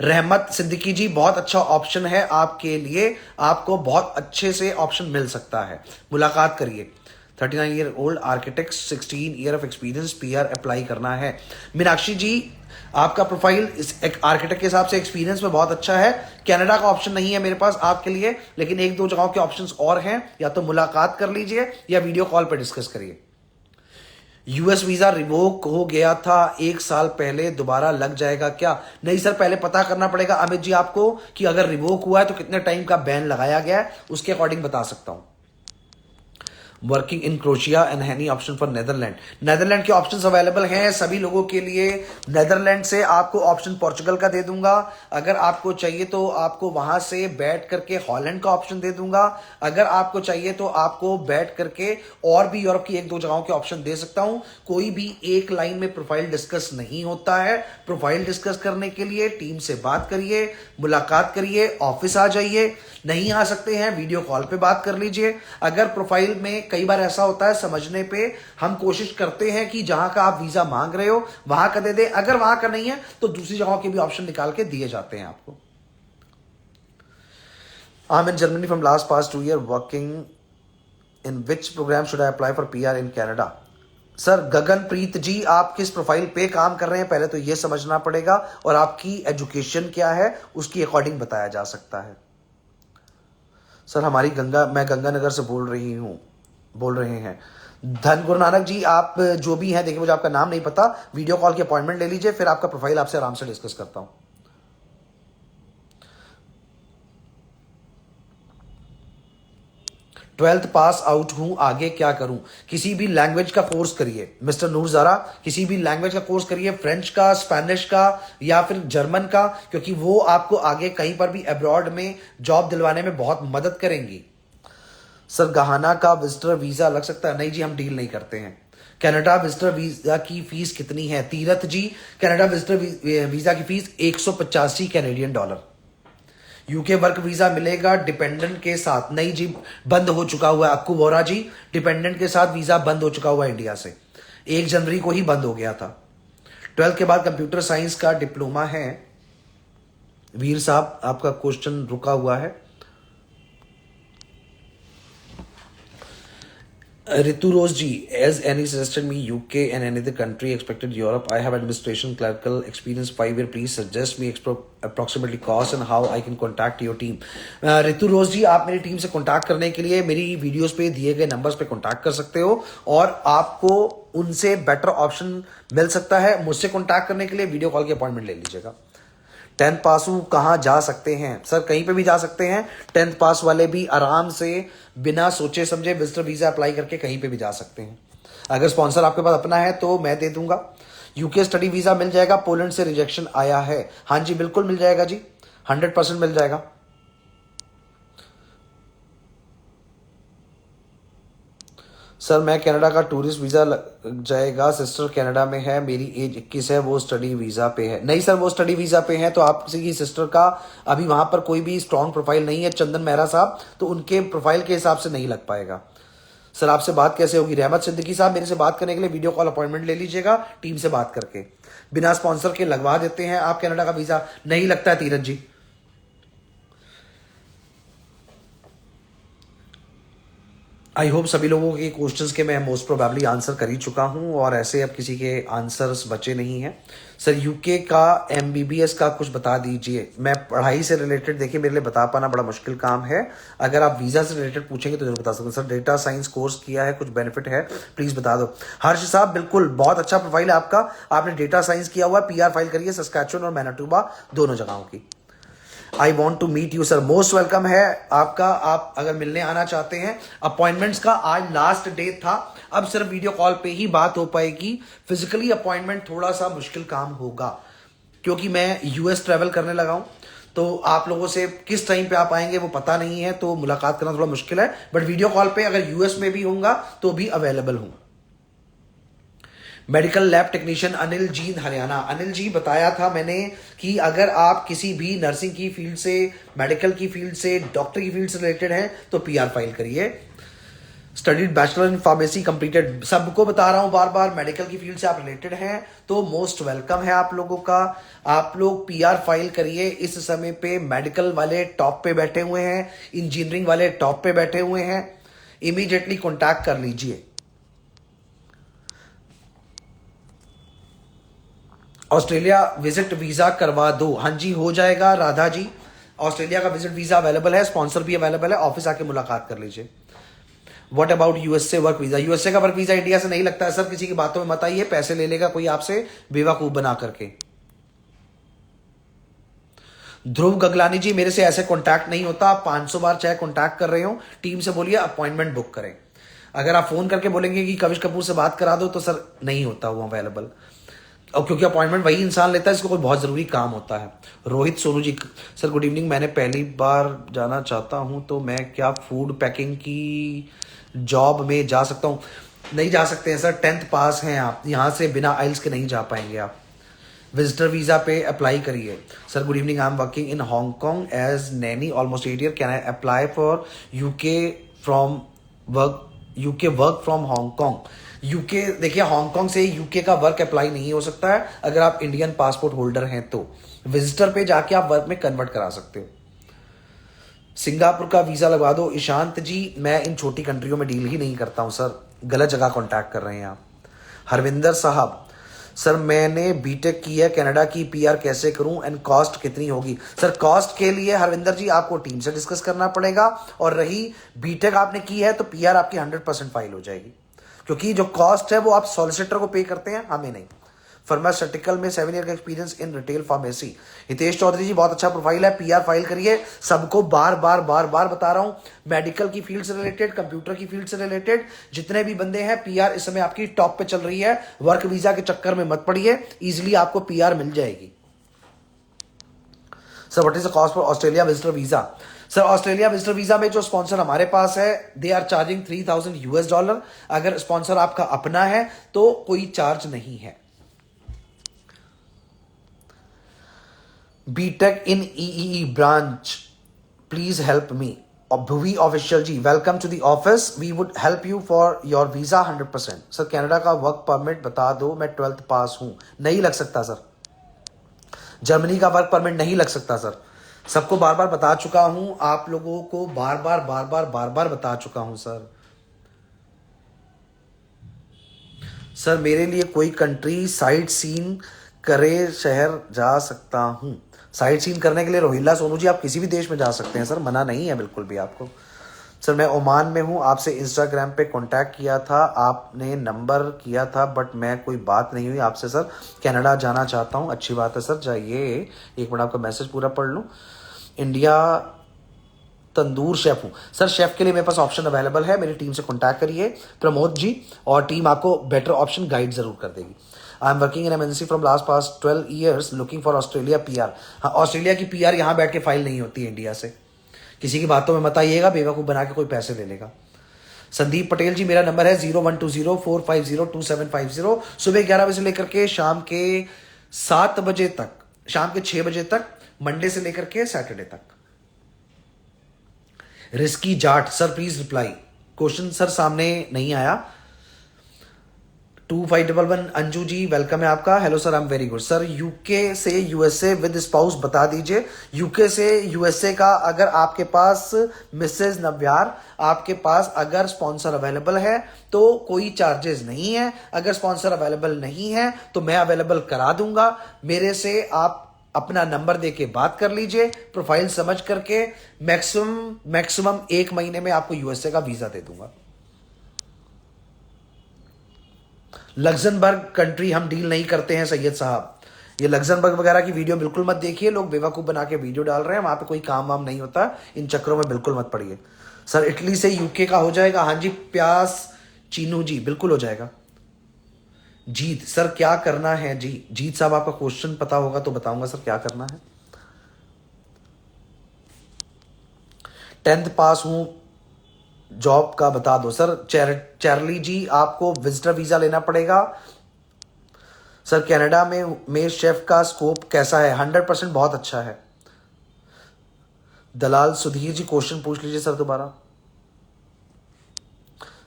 रहमत सिद्दीकी जी, बहुत अच्छा ऑप्शन है आपके लिए, आपको बहुत अच्छे से ऑप्शन मिल सकता है, मुलाकात करिए। 39 year old architect, 16 year of experience, PR apply करना है। मीनाक्षी जी, आपका प्रोफाइल इस एक आर्किटेक्ट के हिसाब से एक्सपीरियंस में बहुत अच्छा है। कनाडा का ऑप्शन नहीं है मेरे पास आपके लिए, लेकिन एक दो जगहों के ऑप्शंस और हैं, या तो मुलाकात कर लीजिए या वीडियो कॉल पर डिस्कस करिए। यूएस वीजा रिवोक हो गया था 1 साल पहले, दोबारा लग जाएगा क्या? नहीं सर, पहले पता करना पड़ेगा अमित जी आपको कि अगर रिवोक हुआ है तो कितने टाइम का बैन लगाया गया है, उसके अकॉर्डिंग बता सकता हूं। Working in crochet and any option for Netherland? Netherland के ऑप्शंस अवेलेबल हैं सभी लोगों के लिए। नेदरलैंड से आपको ऑप्शन पोर्चुगल का दे दूंगा, अगर आपको चाहिए तो आपको वहां से बैठ करके हॉलैंड का ऑप्शन दे दूंगा, अगर आपको चाहिए तो आपको बैठ करके और भी यूरोप की 1-2 जगहों के ऑप्शन दे सकता हूं। कोई भी एक लाइन में प्रोफाइल डिस्कस नहीं होता है। प्रोफाइल डिस्कस करने के लिए टीम से बात करिए, मुलाकात करिए, ऑफिस आ जाइए। नहीं आ सकते हैं, वीडियो कॉल पे बात कर लीजिए। अगर प्रोफाइल में कई बार ऐसा होता है, समझने पे हम कोशिश करते हैं कि जहां का आप वीजा मांग रहे हो वहां का दे दे, अगर वहां का नहीं है तो दूसरी जगहों के भी ऑप्शन निकाल के दिए जाते हैं आपको। I am in Germany from last past 2 year working in which program should I apply for PR in Canada? Sir Gaganpreet ji, आप किस प्रोफाइल पे काम कर रहे हैं पहले तो ये समझना पड़ेगा, और आपकी एजुकेशन क्या है उसकी अकॉर्डिंग बताया जा सकता है। सर मैं गंगानगर से बोल रहे हैं। धन गुरु नानक जी, आप जो भी हैं, देखिए मुझे आपका नाम नहीं पता, वीडियो कॉल की अपॉइंटमेंट ले लीजिए, फिर आपका प्रोफाइल आपसे आराम से डिस्कस करता हूं। 12th पास आउट हूं, आगे क्या करूं? किसी भी लैंग्वेज का कोर्स करिए मिस्टर नूर ज़रा, किसी भी लैंग्वेज का कोर्स करिए, फ्रेंच का, स्पेनिश का या फिर जर्मन का, क्योंकि वो आपको आगे कहीं पर भी अब्रॉड में जॉब दिलवाने में बहुत मदद करेंगी। सर गहाना का विजिटर वीजा लग सकता है? नहीं जी, हम डील नहीं करते हैं। कनाडा विजिटर वीजा की फीस कितनी है? तीरथ जी, कनाडा विजिटर वीजा की fees 185 Canadian dollar. UK work visa मिलेगा डिपेंडेंट के साथ? नहीं जी, बंद हो चुका हुआ है। अक्कू बोरा जी, डिपेंडेंट के साथ वीजा बंद हो चुका हुआ है इंडिया से, 1 जनवरी को ही बंद हो गया था। 12th के बाद कंप्यूटर साइंस का डिप्लोमा है। वीर साहब, आपका क्वेश्चन रुका हुआ है। Ritu Rose ji, as any suggested me UK and any other country expected Europe. I have administration clerical experience 5 year. Please suggest me approximately cost and how I can contact your team. Ritu Rose ji, आप मेरी टीम से कांटेक्ट करने के लिए मेरी वीडियोस पे दिए गए नंबर्स पे कांटेक्ट कर सकते हो, और आपको उनसे बेटर ऑप्शन मिल सकता है। मुझसे कांटेक्ट करने के लिए वीडियो कॉल की अपॉइंटमेंट ले लीजिएगा। 10th पास हूँ, कहाँ जा सकते हैं? सर कहीं पे भी जा सकते हैं। 10th पास वाले भी आराम से बिना सोचे समझे विजिटर वीजा अप्लाई करके कहीं पे भी जा सकते हैं। अगर स्पॉन्सर आपके पास अपना है तो मैं दे दूंगा। यूके स्टडी वीजा मिल जाएगा, पोलैंड से रिजेक्शन आया है। हाँ जी बिल्कुल मिल जाएगा जी, 100% मिल जाएगा। सर मैं कनाडा का टूरिस्ट वीजा लग जाएगा, सिस्टर कनाडा में है, मेरी एज 21 है, वो स्टडी वीजा पे है। नहीं सर, वो स्टडी वीजा पे है तो आपकी सिस्टर का अभी वहां पर कोई भी स्ट्रॉन्ग प्रोफाइल नहीं है, चंदन मेहरा साहब, तो उनके प्रोफाइल के हिसाब से नहीं लग पाएगा। सर आपसे बात कैसे होगी? रहमत सिद्दीकी साहब, मेरे से बात करने के लिए वीडियो कॉल अपॉइंटमेंट ले लीजिएगा, टीम से बात करके बिना स्पॉन्सर के लगवा देते हैं आप कनाडा का वीजा। नहीं लगता है तीरथ जी। आई होप सभी लोगों के क्वेश्चंस के मैं मोस्ट प्रोबेबली आंसर कर ही चुका हूं, और ऐसे अब किसी के आंसर्स बचे नहीं हैं। सर यूके का एमबीबीएस का कुछ बता दीजिए। मैं पढ़ाई से रिलेटेड, देखिए मेरे लिए बता पाना बड़ा मुश्किल काम है, अगर आप वीजा से रिलेटेड पूछेंगे तो जरूर बता सकते हैं। सर डेटा साइंस कोर्स किया है, कुछ बेनिफिट है प्लीज बता दो। हर्ष साहब बिल्कुल, बहुत अच्छा प्रोफाइल है आपका, आपने डेटा साइंस किया हुआ है, पीआर फाइल करिए सस्कैचुअन और मैनिटोबा दोनों जगहों की। I want to meet you sir, most welcome है आपका। आप अगर मिलने आना चाहते हैं, अपॉइंटमेंट्स का आज लास्ट डे था, अब सिर्फ वीडियो कॉल पे ही बात हो पाएगी। फिजिकली अपॉइंटमेंट थोड़ा सा मुश्किल काम होगा, क्योंकि मैं यूएस ट्रैवल करने लगा हूं, तो आप लोगों से किस टाइम पे आप आएंगे वो पता नहीं है, तो मुलाकात करना थोड़ा मुश्किल है। बट वीडियो कॉल पे अगर यूएस में भी होऊंगा तो भी अवेलेबल हूं। Medical lab technician Anil ji Haryana. Anil ji, बताया था मैंने कि अगर आप किसी भी नर्सिंग की फील्ड से, मेडिकल की फील्ड से, डॉक्टर की फील्ड से रिलेटेड हैं तो पीआर फाइल करिए। Studied bachelor in pharmacy completed, सबको बता रहा हूं बार बार, मेडिकल की फील्ड से आप रिलेटेड हैं तो मोस्ट वेलकम है आप लोगों का। आप लोग पीआर फाइल करिए। इस समय पे मेडिकल वाले टॉप पे बैठे हुए हैं, इंजीनियरिंग वाले टॉप पे बैठे हुए हैं, इमीडिएटली कॉन्टैक्ट कर लीजिए। ऑस्ट्रेलिया विजिट वीजा करवा दो। हाँ जी, हो जाएगा राधा जी। ऑस्ट्रेलिया का विजिट वीजा अवेलेबल है, स्पॉन्सर भी अवेलेबल है, ऑफिस आके मुलाकात कर लीजिए। What about USA work visa? USA का वर्क वीजा इंडिया से नहीं लगता है सर, किसी की बातों में मत आइए, पैसे ले लेगा कोई आपसे बेवकूफ बना करके। ध्रुव गगलानी जी, मेरे से ऐसे कॉन्टैक्ट नहीं होता, आप 500 बार चाहे कॉन्टैक्ट कर रहे हो, टीम से बोलिए अपॉइंटमेंट बुक करें। अगर आप फोन करके बोलेंगे कि कविश कपूर से बात करा दो तो सर नहीं होता वो अवेलेबल, और क्योंकि अपॉइंटमेंट वही इंसान लेता है जिसको कोई बहुत जरूरी काम होता है। Rohit Sonu ji, sir good evening, मैंने पहली बार जाना चाहता हूं तो मैं क्या फूड पैकिंग की जॉब में जा सकता हूं? नहीं जा सकते हैं सर, 10th पास हैं आप, यहां से बिना आइल्स के नहीं जा पाएंगे आप। विजिटर वीजा पे अप्लाई करिए। Sir good evening, I am working in Hong Kong as nanny almost 8 year, can I apply for UK from work from Hong Kong? UK, देखिए हांगकांग से यूके का वर्क अप्लाई नहीं हो सकता है अगर आप इंडियन पासपोर्ट होल्डर हैं तो। विजिटर पे जाके आप वर्क में कन्वर्ट करा सकते हो। सिंगापुर का वीजा लगवा दो। ईशांत जी, मैं इन छोटी कंट्रियों में डील ही नहीं करता हूं सर, गलत जगह कॉन्टैक्ट कर रहे हैं आप। हरविंदर साहब, सर मैंने बीटेक की है, कनाडा की पीआर कैसे करूं एंड कॉस्ट कितनी होगी? सर कॉस्ट के लिए हरविंदर जी आपको टीम से डिस्कस करना पड़ेगा, और रही बीटेक आपने की है तो पीआर आपकी 100% फाइल हो जाएगी, क्योंकि जो कॉस्ट है वो आप सॉलिसिटर को पे करते हैं, हमें नहीं। फार्मास्यूटिकल में 7 ईयर का experience in retail pharmacy. Hitesh Chaudhary ji, बहुत अच्छा प्रोफाइल है, पीआर फाइल करिए। सबको बार बार बता रहा हूं, मेडिकल की फील्ड से रिलेटेड, कंप्यूटर की फील्ड से रिलेटेड जितने भी बंदे हैं, पीआर इस समय आपकी टॉप पे चल रही है। वर्क वीजा के चक्कर में मत पड़िए, इजिली आपको पीआर मिल जाएगी। Sir what is the cost for Australia visitor visa? Sir Australia visitor visa में जो स्पॉन्सर हमारे पास है, दे आर चार्जिंग $3000। अगर स्पॉन्सर आपका अपना है तो कोई चार्ज नहीं है। BTech in EE branch, please help me. Bhuvi official ji, welcome to the office, we would help you for your visa 100%। Sir Canada का वर्क परमिट बता दो, मैं 12th पास हूं। नहीं लग सकता सर, जर्मनी का वर्क परमिट नहीं लग सकता सर। सबको बार बार बता चुका हूं, आप लोगों को बार बार बता चुका हूं सर। सर मेरे लिए कोई कंट्री साइट सीन करे शहर जा सकता हूं? साइट सीन करने के लिए रोहिल्ला सोनू जी आप किसी भी देश में जा सकते हैं सर, मना नहीं है बिल्कुल भी आपको। सर मैं ओमान में हूं, आपसे इंस्टाग्राम पे कांटेक्ट किया था, आपने नंबर किया था बट मैं कोई बात नहीं हुई आपसे सर। कनाडा जाना चाहता हूं, अच्छी बात है सर, जाइए। एक मिनट आपका मैसेज पूरा पढ़ लूं। इंडिया तंदूर शेफ हूं सर, शेफ के लिए मेरे पास ऑप्शन अवेलेबल है, मेरी टीम से कांटेक्ट करिए प्रमोद जी, और टीम आपको बेटर ऑप्शन गाइड जरूर कर देगी। आई am working in MNC from last past 12 years, looking for Australia PR. हाँ, ऑस्ट्रेलिया की पीआर यहां बैठ के फाइल नहीं होती है इंडिया से, किसी की बातों में मत आइएगा, बेवकूफ बना के कोई पैसे ले लेगा। संदीप पटेल जी, मेरा नंबर है 012045022750। सुबह 11 बजे से लेकर के शाम के 7 बजे तक, शाम के 6 बजे तक, मंडे से लेकर के सैटरडे तक। Risky Jat, sir please reply. Question sir सामने नहीं आया। 2511 अंजू जी, वेलकम है आपका। Hello sir, I am very good. Sir UK से यूएसए विद स्पाउस बता दीजिए। यूके से यूएसए का अगर आपके पास मिसेज नव्यार, आपके पास अगर स्पॉन्सर अवेलेबल है तो कोई चार्जेस नहीं है, अगर स्पॉन्सर अवेलेबल नहीं है तो मैं अवेलेबल करा दूंगा। मेरे से आप अपना नंबर देके बात कर लीजिए, प्रोफाइल समझ करके मैक्सिमम 1 महीने में आपको यूएसए का वीजा दे दूंगा। लग्जमबर्ग कंट्री हम डील नहीं करते हैं सैयद साहब, ये लग्जमबर्ग वगैरह की वीडियो बिल्कुल मत देखिए, लोग बेवकूफ़ बना के वीडियो डाल रहे हैं, वहाँ पे कोई काम वाम नहीं होता, इन चक्करों में बिल्कुल मत पड़िए। सर इटली से यूके का हो जाएगा, हाँ जी प्यास चीनू जी बिल्कुल हो जाएगा। जीत सर क्या करना है जी, जीत साहब आपका क्वेश्चन पता होगा तो बताऊंगा सर क्या करना है। 10th पास हूं, जॉब का बता दो सर। चार्ली जी आपको विजिटर वीजा लेना पड़ेगा सर। कनाडा में शेफ का स्कोप कैसा है? 100% बहुत अच्छा है। दलाल सुधीर जी क्वेश्चन पूछ लीजिए सर दोबारा।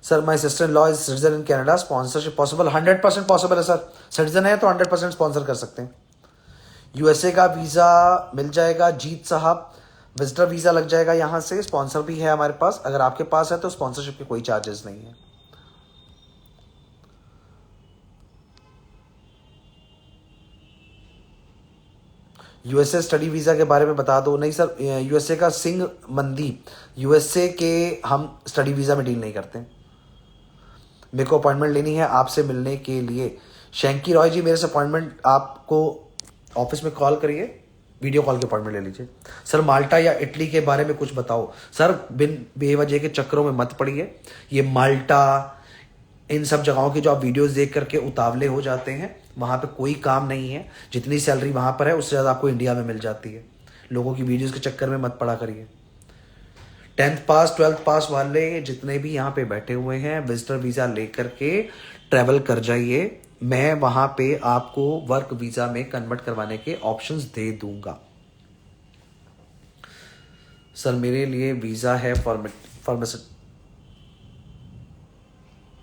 Sir my sister in law is citizen in Canada, sponsorship possible? 100% possible है सर, सिटीजन है तो 100% स्पॉन्सर कर सकते हैं। यूएसए का वीजा मिल जाएगा जीत साहब, विजिटर वीजा लग जाएगा यहाँ से, स्पॉन्सर भी है हमारे पास। अगर आपके पास है तो स्पॉन्सरशिप के कोई चार्जेस नहीं है। यूएसए स्टडी वीजा के बारे में बता दो। नहीं सर, यूएसए का सिंह मनदीप, यूएसए के हम स्टडी वीजा में डील नहीं करते। मेरे को अपॉइंटमेंट लेनी है आपसे मिलने के लिए। शैंकी रॉय जी मेरे से अपॉइंटमेंट आपको ऑफिस में कॉल करिए, वीडियो कॉल के अपॉइंटमेंट ले लीजिए। सर माल्टा या इटली के बारे में कुछ बताओ। सर बिन बेवजह के चक्करों में मत पड़िए। ये माल्टा इन सब जगहों की जो आप वीडियोस देख करके उतावले हो जाते हैं, वहाँ पे कोई काम नहीं है। जितनी सैलरी वहाँ पर है उससे ज़्यादा आपको इंडिया में मिल जाती है। लोगों की वीडियोस के चक्कर में मत पड़ा करिए। 10th पास 12th पास वाले जितने भी यहाँ पे बैठे हुए हैं, विजिटर वीज़ा लेकर के ट्रैवल कर जाइए। मैं वहाँ पे आपको वर्क वीज़ा में कन्वर्ट करवाने के ऑप्शंस दे दूंगा। सर मेरे लिए वीज़ा है फार्मेसी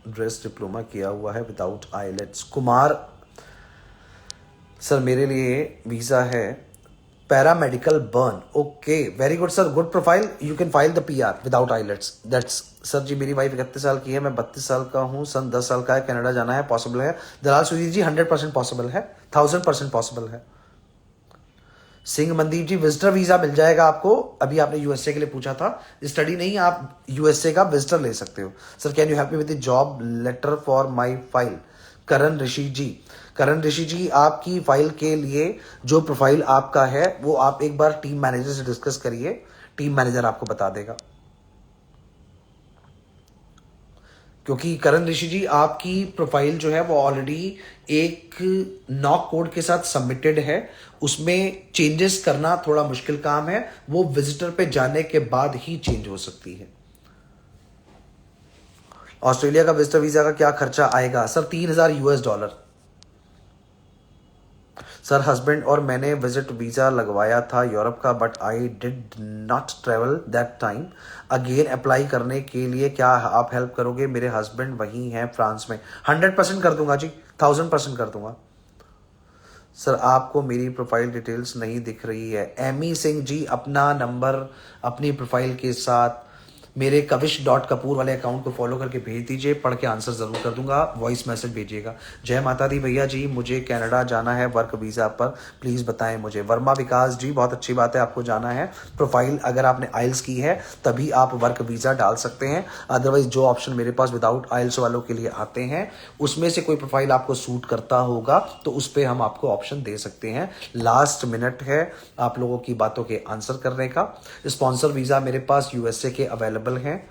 ड्रेस डिप्लोमा किया हुआ है विदाउट आईलेट्स। कुमार सर मेरे लिए वीज़ा है paramedical burn. Okay very good sir, good profile, you can file the PR without IELTS. That's sir ji मेरी वाइफ 31 साल की है, मैं 32 साल का हूँ, सन 10 साल का है, कनाडा जाना है, पॉसिबल है? दलाल सुधीर जी 100% पॉसिबल है, 1000% पॉसिबल है। सिंह मनदीप जी विजिटर वीजा मिल जाएगा आपको। अभी आपने यूएसए के लिए पूछा था, स्टडी नहीं, आप यूएसए का विजिटर ले सकते हो। Sir can you help me with the job letter for my file? Karan Rishi ji, Karan Rishi ji आपकी फाइल के लिए जो प्रोफाइल आपका है वो आप एक बार टीम मैनेजर से डिस्कस करिए, टीम मैनेजर आपको बता देगा। क्योंकि करण ऋषि जी आपकी प्रोफाइल जो है वो ऑलरेडी एक नॉक कोड के साथ सबमिटेड है, उसमें चेंजेस करना थोड़ा मुश्किल काम है, वो विजिटर पे जाने के बाद ही चेंज हो सकती है। ऑस्ट्रेलिया का विजिटर वीजा का क्या खर्चा आएगा? सर $3000। सर हस्बैंड और मैंने विजिट वीज़ा लगवाया था यूरोप का, but I did not travel that time. Again apply करने के लिए क्या आप हेल्प करोगे? मेरे हस्बैंड वहीं हैं फ्रांस में। 100% कर दूंगा जी, 1000% कर दूंगा। सर आपको मेरी प्रोफाइल डिटेल्स नहीं दिख रही है। एमी सिंह जी अपना नंबर अपनी प्रोफाइल के साथ मेरे कविश.कपूर वाले अकाउंट को फॉलो करके भेज दीजिए, पढ़ के आंसर जरूर कर दूंगा, वॉइस मैसेज भेजिएगा। जय माता दी भैया जी, मुझे कनाडा जाना है वर्क वीज़ा पर, प्लीज़ बताएं मुझे। वर्मा विकास जी बहुत अच्छी बात है, आपको जाना है। प्रोफाइल अगर आपने आइल्स की है तभी आप वर्क वीज़ा डाल सकते हैं, अदरवाइज जो ऑप्शन मेरे पास विदाउट आइल्स वालों के लिए आते हैं उसमें से कोई प्रोफाइल आपको सूट करता होगा तो उस पर हम आपको ऑप्शन दे सकते हैं। लास्ट मिनट है आप लोगों की बातों के आंसर करने का। स्पॉन्सर वीज़ा मेरे पास यूएसए के अवेलेबल हैं,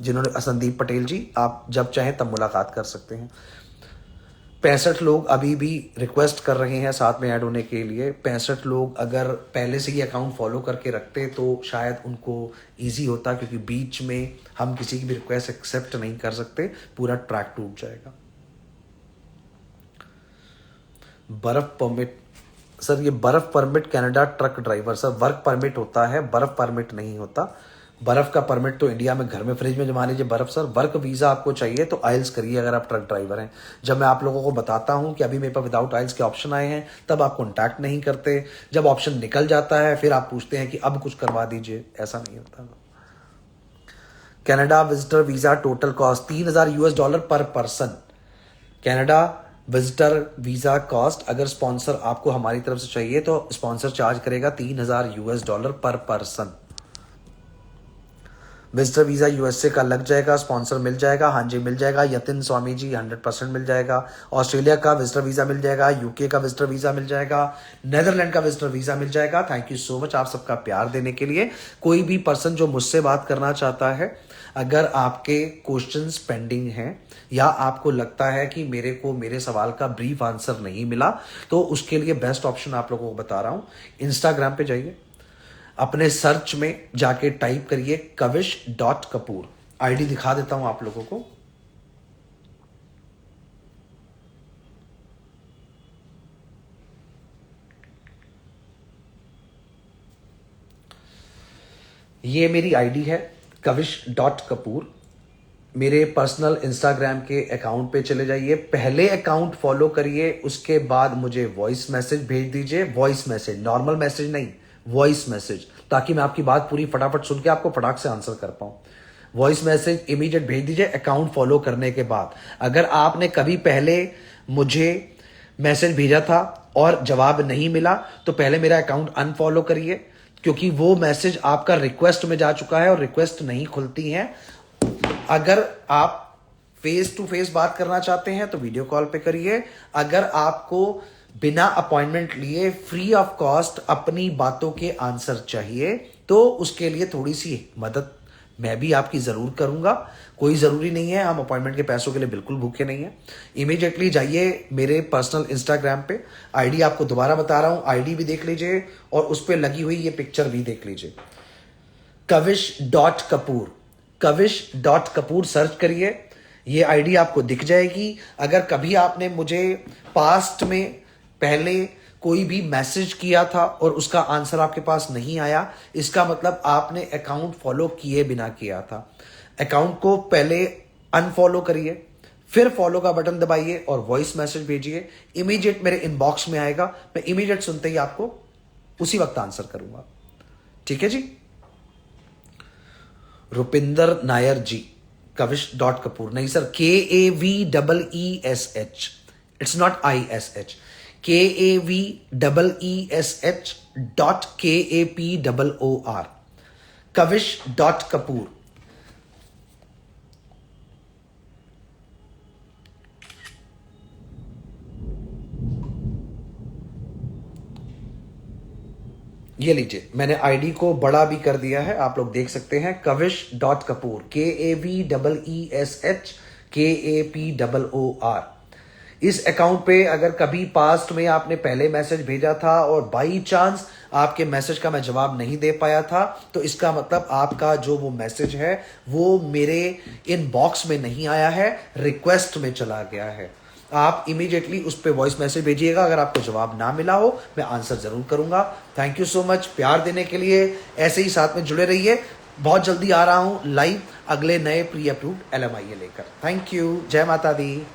जिन्होंने संदीप पटेल जी, आप जब चाहें तब मुलाकात कर सकते हैं। 65 लोग अभी भी रिक्वेस्ट कर रहे हैं साथ में ऐड होने के लिए। 65 लोग अगर पहले से ही अकाउंट फॉलो करके रखते तो शायद उनको इजी होता, क्योंकि बीच में हम किसी की भी रिक्वेस्ट एक्सेप्ट नहीं कर सकते, पूरा ट्रैक टूट जाएगा। बर्फ परमिट सर, ये बर्फ permit Canada truck driver, sir work permit होता है, बर्फ परमिट नहीं होता। बर्फ का परमिट तो इंडिया में घर में फ्रिज में जमा लीजिए बर्फ। सर वर्क वीज़ा आपको चाहिए तो आइल्स करिए अगर आप ट्रक ड्राइवर हैं। जब मैं आप लोगों को बताता हूं कि अभी मेरे पास विदाउट आइल्स के ऑप्शन आए हैं तब आप कॉन्टैक्ट नहीं करते, जब ऑप्शन निकल जाता है फिर आप पूछते हैं कि अब कुछ करवा दीजिए, ऐसा नहीं होता। Canada visitor visa total cost $3000 पर person. Canada visitor visa cost, अगर स्पॉन्सर आपको हमारी तरफ से चाहिए तो स्पॉन्सर चार्ज करेगा $3000 पर पर्सन। विजिटर वीज़ा यूएसए का लग जाएगा, स्पॉन्सर मिल जाएगा, हाँ जी मिल जाएगा। यतिन स्वामी जी 100% मिल जाएगा। ऑस्ट्रेलिया का विजिटर वीज़ा मिल जाएगा, यूके का विजिटर वीज़ा मिल जाएगा, नेदरलैंड का विजिटर वीज़ा मिल जाएगा। थैंक यू सो मच आप सबका प्यार देने के लिए। कोई भी पर्सन जो मुझसे बात करना चाहता है, अगर आपके क्वेश्चंस पेंडिंग हैं या आपको लगता है कि मेरे को मेरे सवाल का ब्रीफ आंसर नहीं मिला, तो उसके लिए बेस्ट ऑप्शन आप लोगों को बता रहा हूं। इंस्टाग्राम पे जाइए, अपने सर्च में जाके टाइप करिए kavish.kapoor। आईडी दिखा देता हूं आप लोगों को। ये मेरी आईडी है kavish.kapoor। मेरे पर्सनल इंस्टाग्राम के अकाउंट पे चले जाइए, पहले अकाउंट फॉलो करिए, उसके बाद मुझे वॉइस मैसेज भेज दीजिए। वॉइस मैसेज, नॉर्मल मैसेज नहीं, वॉइस मैसेज, ताकि मैं आपकी बात पूरी फटाफट सुन के आपको फटाक से आंसर कर पाऊं। वॉइस मैसेज इमीडिएट भेज दीजिए अकाउंट फॉलो करने के बाद। अगर आपने कभी पहले मुझे मैसेज भेजा था और जवाब नहीं मिला, तो पहले मेरा अकाउंट अनफॉलो करिए, क्योंकि वो मैसेज आपका रिक्वेस्ट में जा चुका है और रिक्वेस्ट नहीं खुलती है। अगर आप फेस टू फेस बात करना चाहते हैं तो वीडियो कॉल पे करिए। अगर आपको बिना अपॉइंटमेंट लिए फ्री ऑफ कॉस्ट अपनी बातों के आंसर चाहिए, तो उसके लिए थोड़ी सी मदद मैं भी आपकी जरूर करूंगा। कोई जरूरी नहीं है, हम अपॉइंटमेंट के पैसों के लिए बिल्कुल भूखे नहीं है। इमीडिएटली जाइए मेरे पर्सनल इंस्टाग्राम पे, आईडी आपको दोबारा बता रहा हूं, आईडी भी देख लीजिए और उस पर लगी हुई ये पिक्चर भी देख लीजिए। kavish.kapoor, kavish.kapoor सर्च करिए, ये आईडी आपको दिख जाएगी। अगर कभी आपने मुझे पास्ट में पहले कोई भी मैसेज किया था और उसका आंसर आपके पास नहीं आया, इसका मतलब आपने अकाउंट फॉलो किए बिना किया था। अकाउंट को पहले अनफॉलो करिए, फिर फॉलो का बटन दबाइए और वॉइस मैसेज भेजिए। इमीडिएट मेरे इनबॉक्स में आएगा, मैं इमीडिएट सुनते ही आपको उसी वक्त आंसर करूंगा। ठीक है जी। रुपिंदर नायर जी, kavish.kapoor नहीं sir, KAVEESH, it's not ISH, KAVEESH.KAPOOR, kavish.kapoor। ये लीजिए, मैंने आईडी को बड़ा भी कर दिया है, आप लोग देख सकते हैं, kavish.kapoor, KAVEESHKAPOOR। इस अकाउंट पे अगर कभी पास्ट में आपने पहले मैसेज भेजा था और बाई चांस आपके मैसेज का मैं जवाब नहीं दे पाया था, तो इसका मतलब आपका जो वो मैसेज है वो मेरे इनबॉक्स में नहीं आया है, रिक्वेस्ट में चला गया है। आप इमीडिएटली उस पर वॉइस मैसेज भेजिएगा। अगर आपको जवाब ना मिला हो, मैं आंसर जरूर करूंगा। थैंक यू सो मच प्यार देने के लिए, ऐसे ही साथ में जुड़े रहिए। बहुत जल्दी आ रहा हूं लाइव अगले नए प्री अप्रूव्ड LMIA लेकर। थैंक यू, जय माता दी।